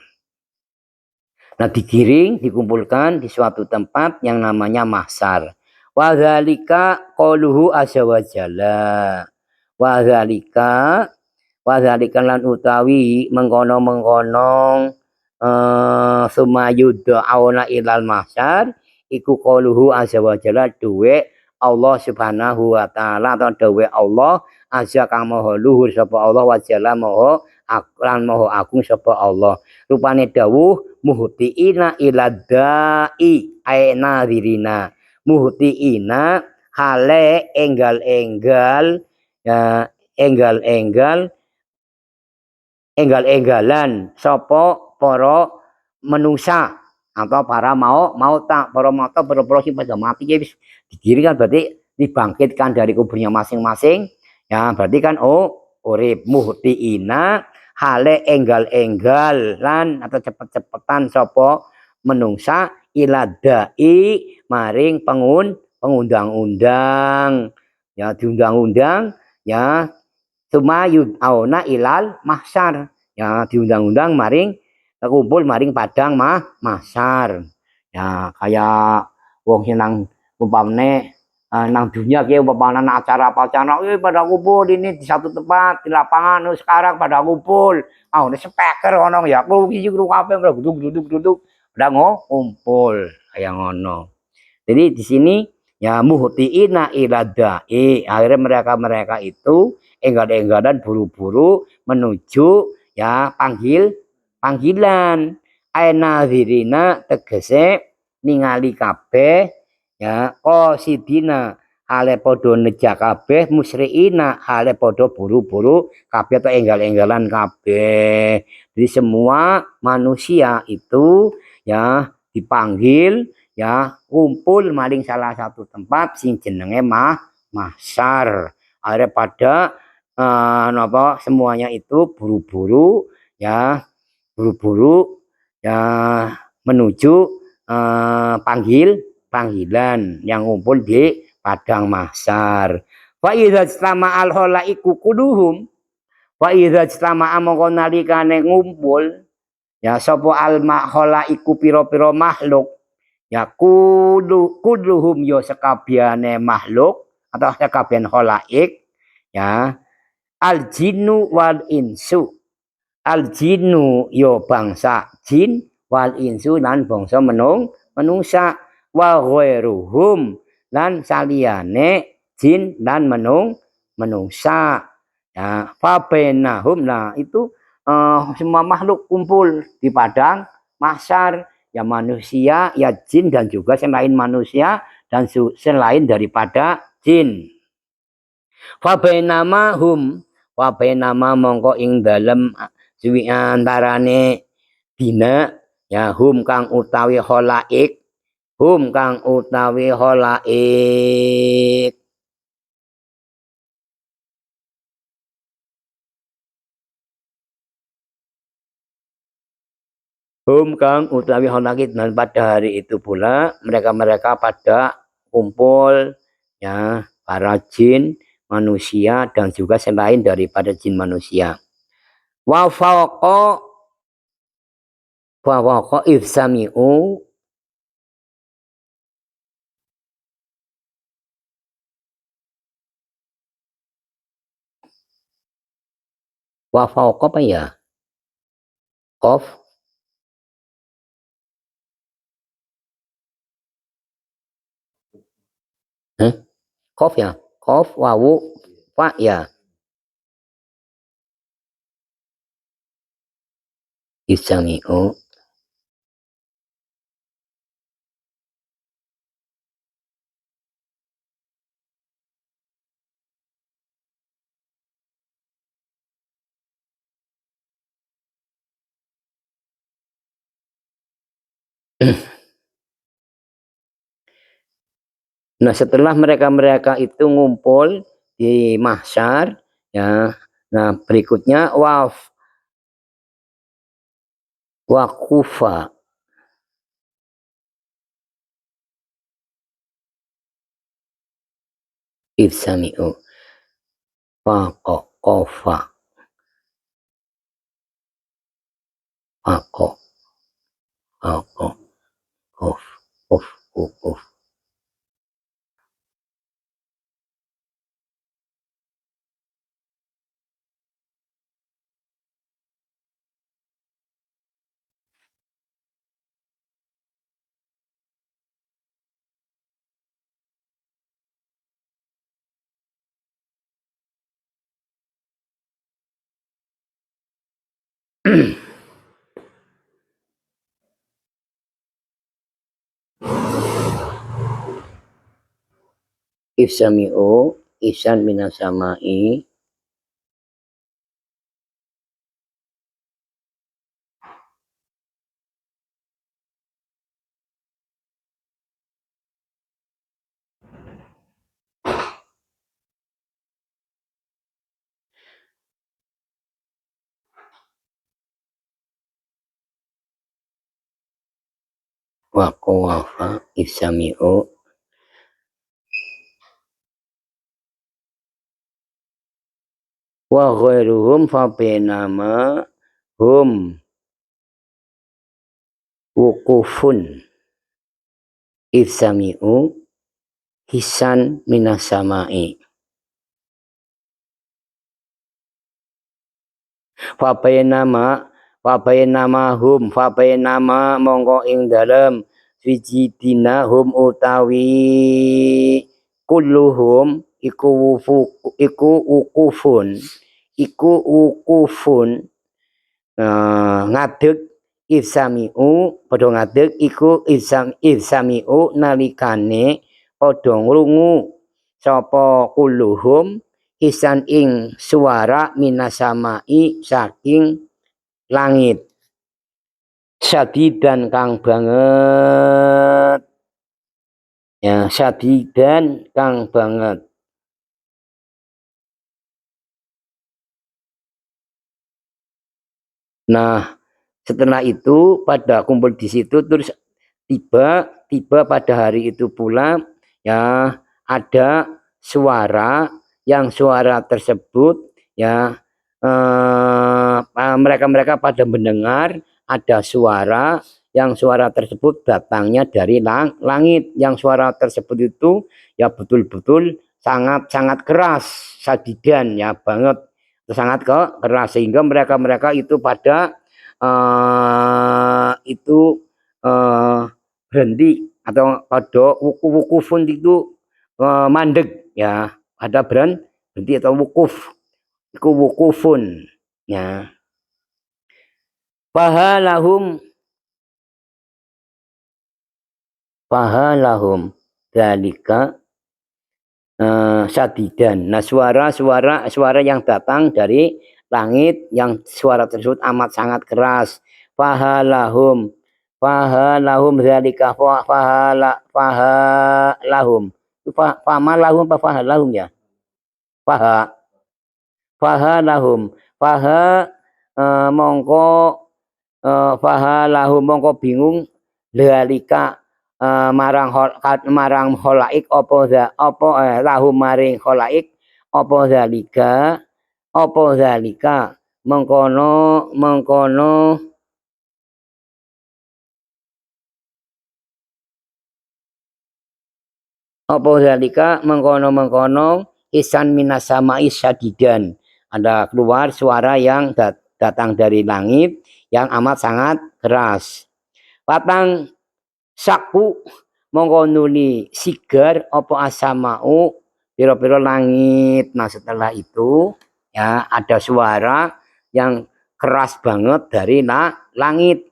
Nah, digiring, dikumpulkan di suatu tempat yang namanya mahsyar. Wa dzalika qauluhu azza wa jalla. Wa dzalika lan utawi mengkono-mengkono sumayud'auna ilal mahsyar iku qauluhu azza wa jalla duwe Allah subhanahu wa ta'ala atau duwe Allah azza kang maha luhur sapa Allah wa jalla maha lan maha agung sapa Allah. Rupane dawuh muhtiina iladai aina dirina muhtiina hale enggal-enggal ya enggal-enggal enggal-enggalan sapa para menungsa atau para mau tak para mau tak para sing pada mati ya wis digiring kan berarti dibangkitkan dari kuburnya masing-masing ya berarti kan urip muhtiina hale enggal-enggalan atau cepet-cepetan sapa menungsa iladai maring pengundang-undang ya diundang-undang ya sumayud auna ilal mahsyar ya diundang-undang maring kumpul maring padang mahsyar ya kayak wong senang umpamane nang dunia kayak umpamane acara pada kumpul ini di satu tempat di lapangan sekarang pada kumpul ini speaker ono ya aku iki kru kabeh duduk pada ngumpul kayak ngono. Jadi di sini ya muhtiina iladai akhirnya mereka itu enggan-engganan buru-buru menuju ya panggilan aina dirina tegese ningali kabeh ya qasidina hale podo neja kabeh musriina hale podo buru-buru kabeh atau enggal-enggalan kabeh. Jadi semua manusia itu ya dipanggil ya kumpul maling salah satu tempat sing jenenge mahsyar. Akhirnya pada semuanya itu buru-buru ya menuju panggilan yang kumpul di padang mahsyar. Fa idza istama al khalaiku kuduhum wa idza istama mongko nalikane ngumpul ya sapa al khalaiku pira-pira makhluk ya kudluhum yo sekabiane makhluk atau sekabian khalaik ya al jinnu wal insu al jinnu yo bangsa jin wal insu lan bangsa menungsa wa ghairuhum lan saliyane jin lan menungsa ya fabenahum nah itu semua makhluk kumpul di padang mahsyar ya manusia ya jin dan juga selain manusia dan selain daripada jin. Fabainama hum fabainama mongko ing dalem suwi antarane dina ya hum kang utawi khalaik kang utawi khalaik dan pada hari itu pula mereka pada kumpul ya para jin manusia dan juga selain daripada jin manusia. Wa fawqa ifsami'u wa fawqa apa ya? Qaf Qaf ya? Qaf wawu fa ya. Ifsami'u Nah, setelah mereka itu ngumpul di mahsyar ya. Nah, berikutnya waqufa ifsami'u. kofa kof of ifsami'u ihsan minasamai wa qawafa ifsami'u wa ghairuhum fa bainama hum wukufun ifsami'u hisan minasamai fa bainama hum monggo ing dalem siji dina hum utawi kulluhum iku wukufun ngadeg ifsami'u padha ngadeg iku ifsami'u nalikane padha ngrungu sapa kulluhum hisan ing suara minasamai saking langit sadidan kang banget ya sadidan kang banget. Nah, setelah itu pada kumpul di situ terus tiba pada hari itu pula ya ada suara yang suara tersebut ya mereka pada mendengar ada suara yang suara tersebut datangnya dari langit yang suara tersebut itu ya betul-betul sangat keras sadidan ya banget sangat keras sehingga mereka itu pada berhenti atau pada wukufun itu mandek ya ada berhenti atau wukufun ya pahalahum dalika sadidan. Nah suara yang datang dari langit yang suara tersebut amat sangat keras. Fahalahum dalika fahalahum famalahum apa fahalahum ya fahalahum mongko mongko bingung dalika marang khalaik apa lahum maring khalaik apa zalika mengkono isan minasamai sadidan ada keluar suara yang datang dari langit yang amat sangat keras patang saku mongko nuli sigar apa asamau piro-piro langit. Nah setelah itu ya ada suara yang keras banget dari langit.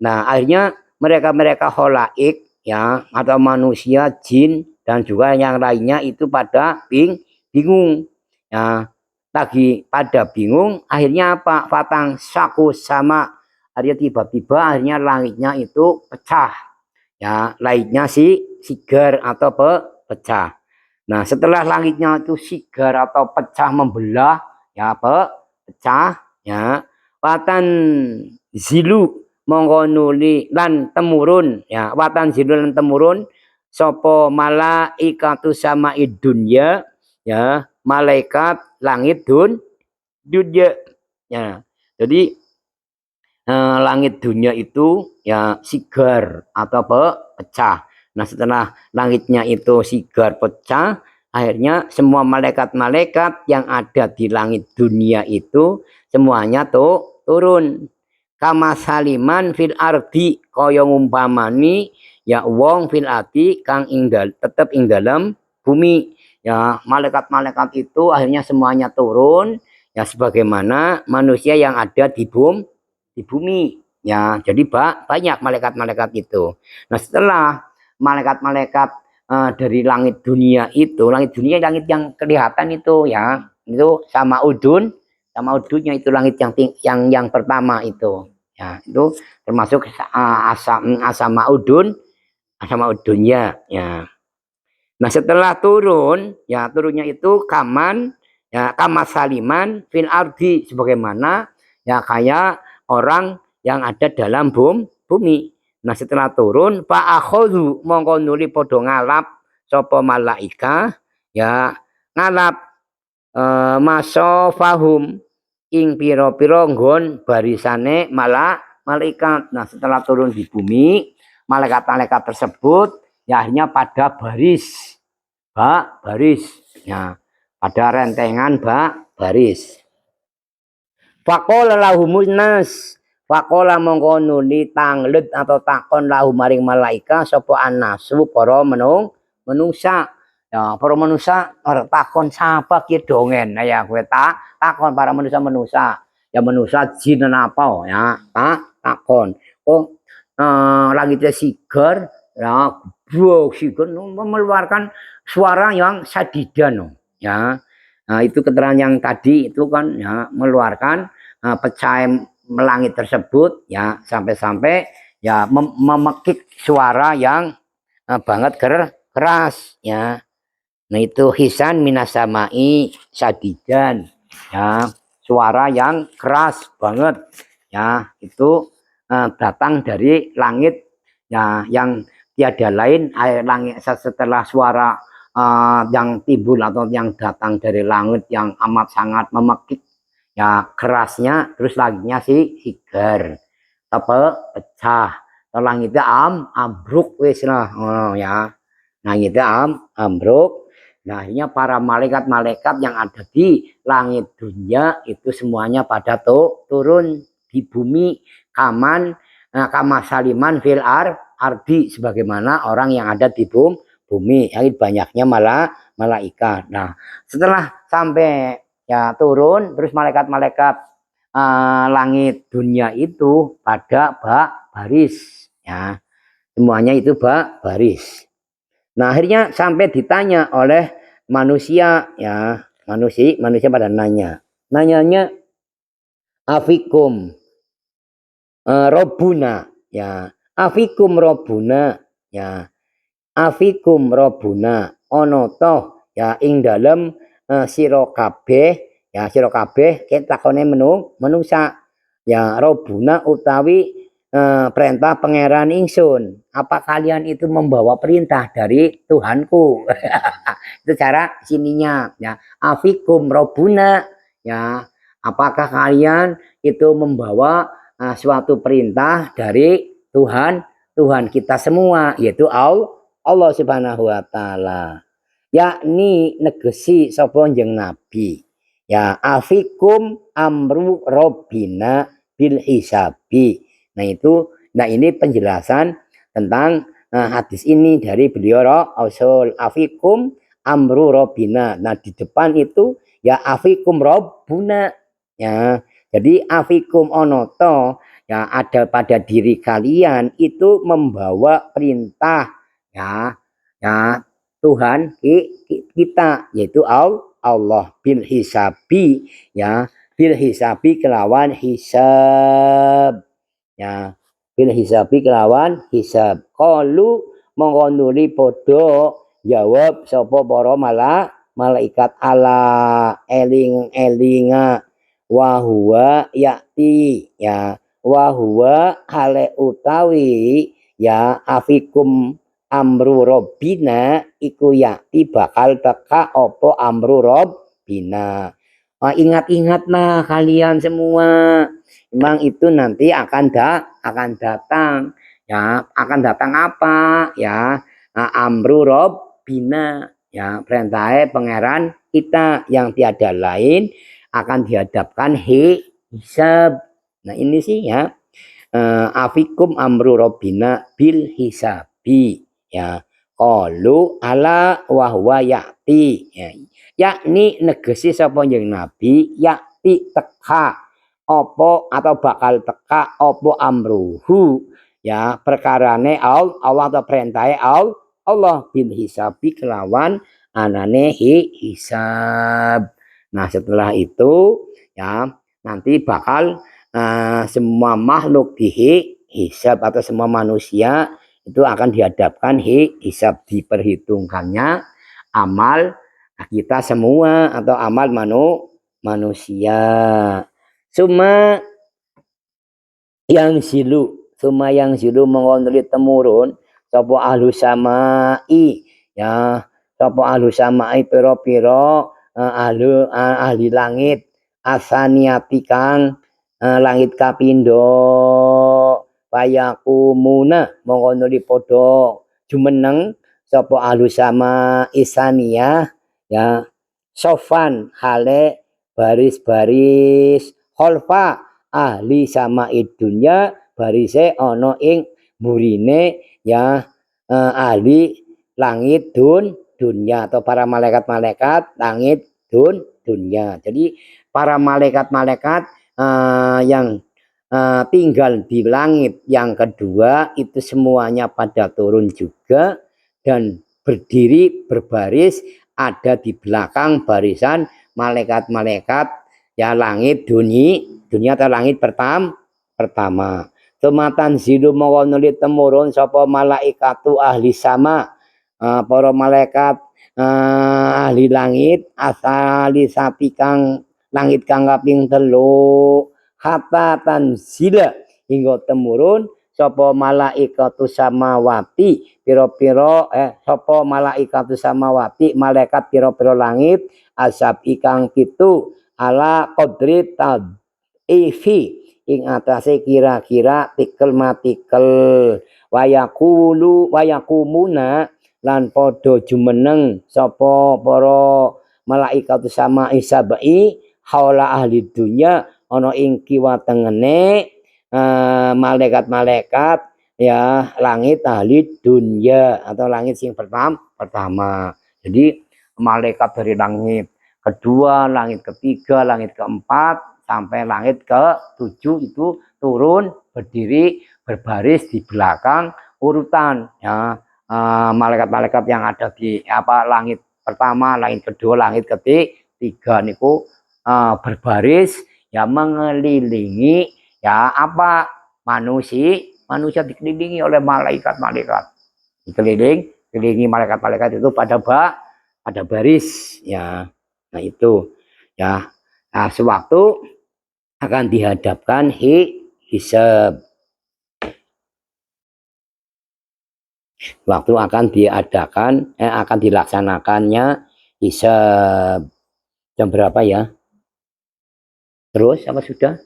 Nah akhirnya mereka khalaik ya atau manusia jin dan juga yang lainnya itu pada bingung ya lagi pada bingung akhirnya apa patang saku sama akhirnya tiba-tiba akhirnya langitnya itu pecah ya langitnya sigar atau pecah. Nah setelah langitnya itu sigar atau pecah membelah ya pecah ya watan zilu mongko nuli lan temurun ya watan zilu lan temurun sopo malaikatu sama dunya ya malaikat langit dunia. Ya. Jadi langit dunia itu ya sigar atau pecah. Nah, setelah langitnya itu sigar pecah, akhirnya semua malaikat-malaikat yang ada di langit dunia itu semuanya tuh turun. Kama saliman fil ardi kaya ngumpamani ya wong fil ardi kang tetep ing dalam bumi. Ya, malaikat-malaikat itu akhirnya semuanya turun ya sebagaimana manusia yang ada di bumi ya. Jadi banyak malaikat-malaikat itu. Nah, setelah malaikat-malaikat dari langit dunia langit yang kelihatan itu ya, itu sama udunnya itu langit yang pertama itu ya, itu termasuk asama udunnya ya. Nah, setelah turun ya, turunnya itu kaman ya, kama saliman fil ardi sebagaimana ya kayak orang yang ada dalam bumi. Nah, setelah turun fa akhadhu mongko nuli padha ngalap sapa malaika ya, ngalap masofahum ing pira-pira nggon barisane malaikat. Nah, setelah turun di bumi, malaikat-malaikat tersebut ya akhirnya pada baris ya, pada rentengan baris. Faqala lahumun nas, faqala mongko nuli tanglet atau takon lahu maring malaika sapa annasu para menungsa. Ya, para manusia takon sapa ki dongen. Nah, ya kowe takon para manusia. Ya manusia jin apa ya, takon. Oh, langitnya sigar ya, bro sigar mengeluarkan suara yang sadidan ya. Nah, itu keterangan yang tadi itu kan ya, mengeluarkan pecahan langit tersebut ya, sampai-sampai ya memekik suara yang banget keras ya. Nah, itu hisan minasamai sadidan ya, suara yang keras banget ya, itu datang dari langit ya, yang tiada lain langit setelah suara yang timbul atau yang datang dari langit yang amat sangat memekik ya, kerasnya, terus langitnya sigar pecah, langitnya ambruk wis lah ya, langitnya ambruk. Nah, akhirnya para malaikat-malaikat yang ada di langit dunia itu semuanya pada turun di bumi kama saliman fil ardi sebagaimana orang yang ada di bumi. Yang banyaknya malaikat. Nah, setelah sampai ya turun, terus malaikat-malaikat langit dunia itu pada baris ya. Semuanya itu baris. Nah, akhirnya sampai ditanya oleh manusia ya, manusia pada nanyanya afikum robuna ya, afikum robuna ya, afikum robuna ono toh ya ing dalem sira kabeh ya, sira kabeh takone menungsa ya, robuna utawi perintah pangeran ingsun, apa kalian itu membawa perintah dari Tuhanku? Itu cara sininya ya, afikum robuna ya, apakah kalian itu membawa suatu perintah dari Tuhan kita semua, yaitu Allah Subhanahu wa taala, yakni negesi sapa jeneng nabi ya, afikum amru robbina bil hisabi. Nah, ini penjelasan tentang hadis ini dari beliau Rasul, afikum amru robbina. Nah, di depan itu ya afikum robbuna ya. Jadi afikum onoto ya, ada pada diri kalian itu membawa perintah ya, ya Tuhan kita, yaitu Allah bil hisabi ya, bil hisabi kelawan hisab ya, bil hisabi kelawan hisab. Qalu mongko nuli padha jawab sapa para malaikat ala eling-elinga wa huwa yakti ya, wa huwa hale utawi ya afikum amru robbina iku yakti bakal teka apa amru robbina. Ingat-ingatlah kalian semua. Memang itu nanti akan datang. Ya, akan datang apa? Ya, amru robbina. Ya, perintahnya pangeran kita yang tiada lain akan dihadapkan hisab. Nah, ini sih ya. Afikum amru robbina bil hisabi. Ya, qalu ala wahwa ya'ti. Ya, yakni negesi sapa yang nabi yakti teka opo atau bakal teka opo amruhu ya perkarane Allah atau perintahe Allah bil hisabi kelawan anane hisab. Nah setelah itu ya nanti bakal semua makhluk hisab atau semua manusia itu akan dihadapkan hisab diperhitungkannya amal kita semua atau amal manusia. Suma yang silu mengontrol temurun sapa ahlu samai ya sapa ahlu samai piro-piro ahli langit asaniati kang langit kapindo payakumuna mengontrol podo jumeneng sapa ahlu sama isania ya sofan hale baris-baris kholfa ahli sama idunya barise ono ing burine ya ahli langit dunia atau para malaikat-malaikat langit dunia. Jadi para malaikat-malaikat yang tinggal di langit yang kedua itu semuanya pada turun juga dan berdiri berbaris ada di belakang barisan malaikat-malaikat ya langit dunia atau langit pertama. Tumatan zilu mawonuli temurun sapa malaikatu ahli sama para malaikat ahli langit asali sapi kang langit kang kaping 3 hatta tanzila hingga temurun sapa malaikatu samawati pira-pira sapa malaikatu samawati malaikat pira-pira langit asab ikang 7 ala qadri tad'ifi ing atase kira-kira tikel matikel wayakumuna lan padha jumeneng sapa para malaikat sama isabai haula ahli dunya ana ing kiwa tengene malaikat-malaikat ya langit ahli dunya atau langit sing pertama. Jadi malaikat dari langit kedua, langit ketiga, langit keempat sampai langit ke-7 itu turun berdiri berbaris di belakang urutan ya malaikat-malaikat yang ada di langit pertama, langit kedua, langit ketiga niku berbaris ya mengelilingi ya manusia dikelilingi oleh malaikat-malaikat dikelilingi malaikat-malaikat itu pada baris ya. Nah itu ya sewaktu akan dihadapkan hisab. Waktu akan akan dilaksanakannya hisab. Jam berapa ya? Terus apa sudah?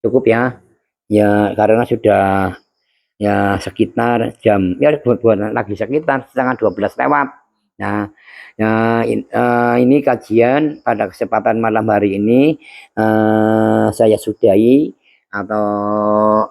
Cukup ya? Ya karena sudah ya sekitar jam ya bukan lagi sekitar setengah 12 lewat. Nah, ini kajian pada kesempatan malam hari ini saya sudahi atau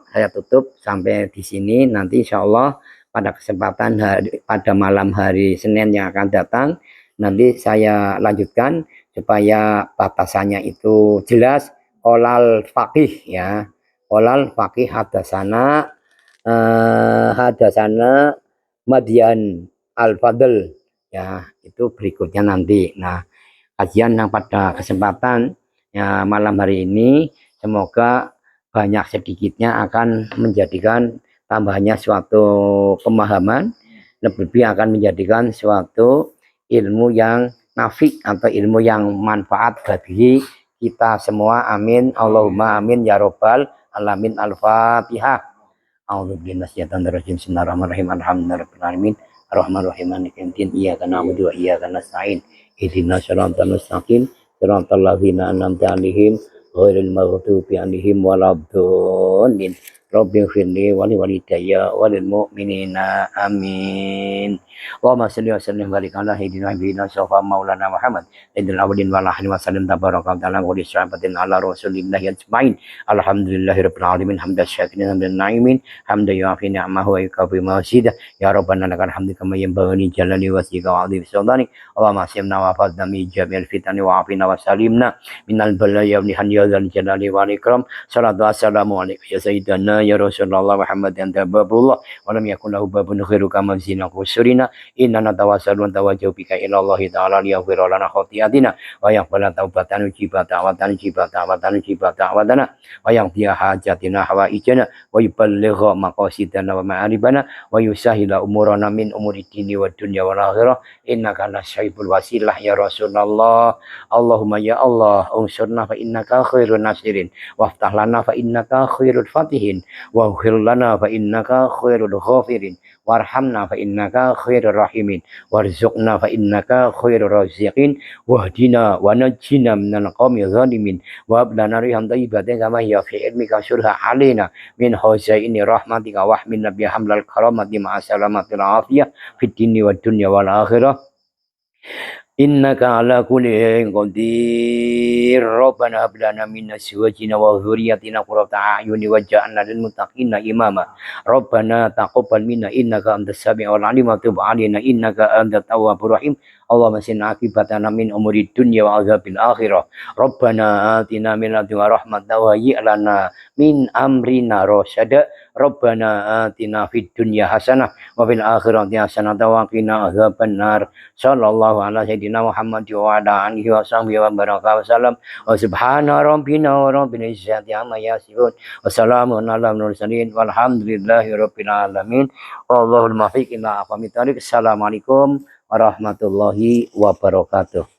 saya tutup sampai di sini. Nanti insya Allah pada kesempatan pada malam hari Senin yang akan datang nanti saya lanjutkan supaya batasannya itu jelas. Qolal faqih ya, qolal faqih hadasana Madian Al-Fadl ya itu berikutnya nanti. Nah kajian yang pada kesempatan ya malam hari ini semoga banyak sedikitnya akan menjadikan tambahnya suatu pemahaman, lebih akan menjadikan suatu ilmu yang nafi atau ilmu yang manfaat bagi kita semua. Amin Allahumma amin ya robbal alamin. Al-Fatihah. Bismillahirrahmanirrahim. Alhamdulillahirabbil Ar-Rahmanir Rahim maliki yaumiddin. Iyyaka na'budu wa iyyaka nasta'in. Ihdinas siratal mustaqim. siratal ladzina an'amta 'alaihim ghairil maghdubi 'alaihim waladdallin. Rabbi firli wa li walidayya wa lil mu'minina amin. Allahumma shalli wa sallim wa barik ala sayyidina Mustafa maulana Muhammad sayyidil awwalin wal akhirin wa sallim tabaraka wa ta'ala wa li sahabatin ala rasulillahi ajmain. Alhamdulillahirabbil alamin hamdan syakirin hamdan na'imin hamdan yuafi ni'amahu wa yukafi mawasidah. Ya Rabbana lakal hamdu kama yanbaghi li jalali wajhika wa 'azimi sultanik. Allahumma asimna wa fadna min jami'il fitani wa afina wa salimna minal balaya wa nihan ya dzal jalali wal ikram. Salatu wassalamu alayka ya sayyidana ya Rasulullah Muhammad anta babullah wa lam yakun lahu babun khairu kama zina qusurina inna natawassalu wa tawajjahu bika ila Allah ta'ala liyaghfira lana khati'atina wa yaqbala taubatan jibata wa ta'wadana wa yaqdiya hajatina hawaijana wa yuballigha maqasidana wa ma'aribana wa yusahila umurana min umuri dini wa dunya wal akhirah innaka nasyibul wasilah ya Rasulullah. Allahumma ya Allah unsurna fa innaka khairun nasirin waftah lana fa innaka khairul fatihin waghfir lana fa innaka khairul ghafirin warhamna fa innaka khairur rahimin warzuqna fa innaka khairur raziqin wahdina wa najjina minal qawmi zalimin wa hab lana rihan thayyibatin kama hiya fi ilmika syurha alaina min khazaini rahmatika wahmilna bi hamlal karamati ma'a salamatil afiyah fid dini wad dunya wal akhirah. Innaka ala kulli syai'in qadir. Rabbana hab lana min azwajina wa dhurriyyatina qurrata a'yuni waj'alna lil muttaqina imama. Rabbana taqabbal minna innaka antas sami'ul 'alim wa tub 'alaina innaka antat tawwabur rahim. Allahumma sinna akibatana min umuri dunya wa azabil akhirah. Rabbana atina min ladunka rahmatan wa hayyi' lana min amrina rasyada. Rabbana atina fid dunya hasanah wa fil akhirati hasanah wa qina adzabannar. Sallallahu ala sayyidina Muhammad wa ala alihi wa sahbihi wa baraka wa salam. Wa subhana rabbina wa rabbil izzati amma yasifun. Wa salamun ala mursalin walhamdulillahi rabbil alamin. Wallahul muwaffiq ila aqwamit thoriq. Assalamualaikum warahmatullahi wabarakatuh.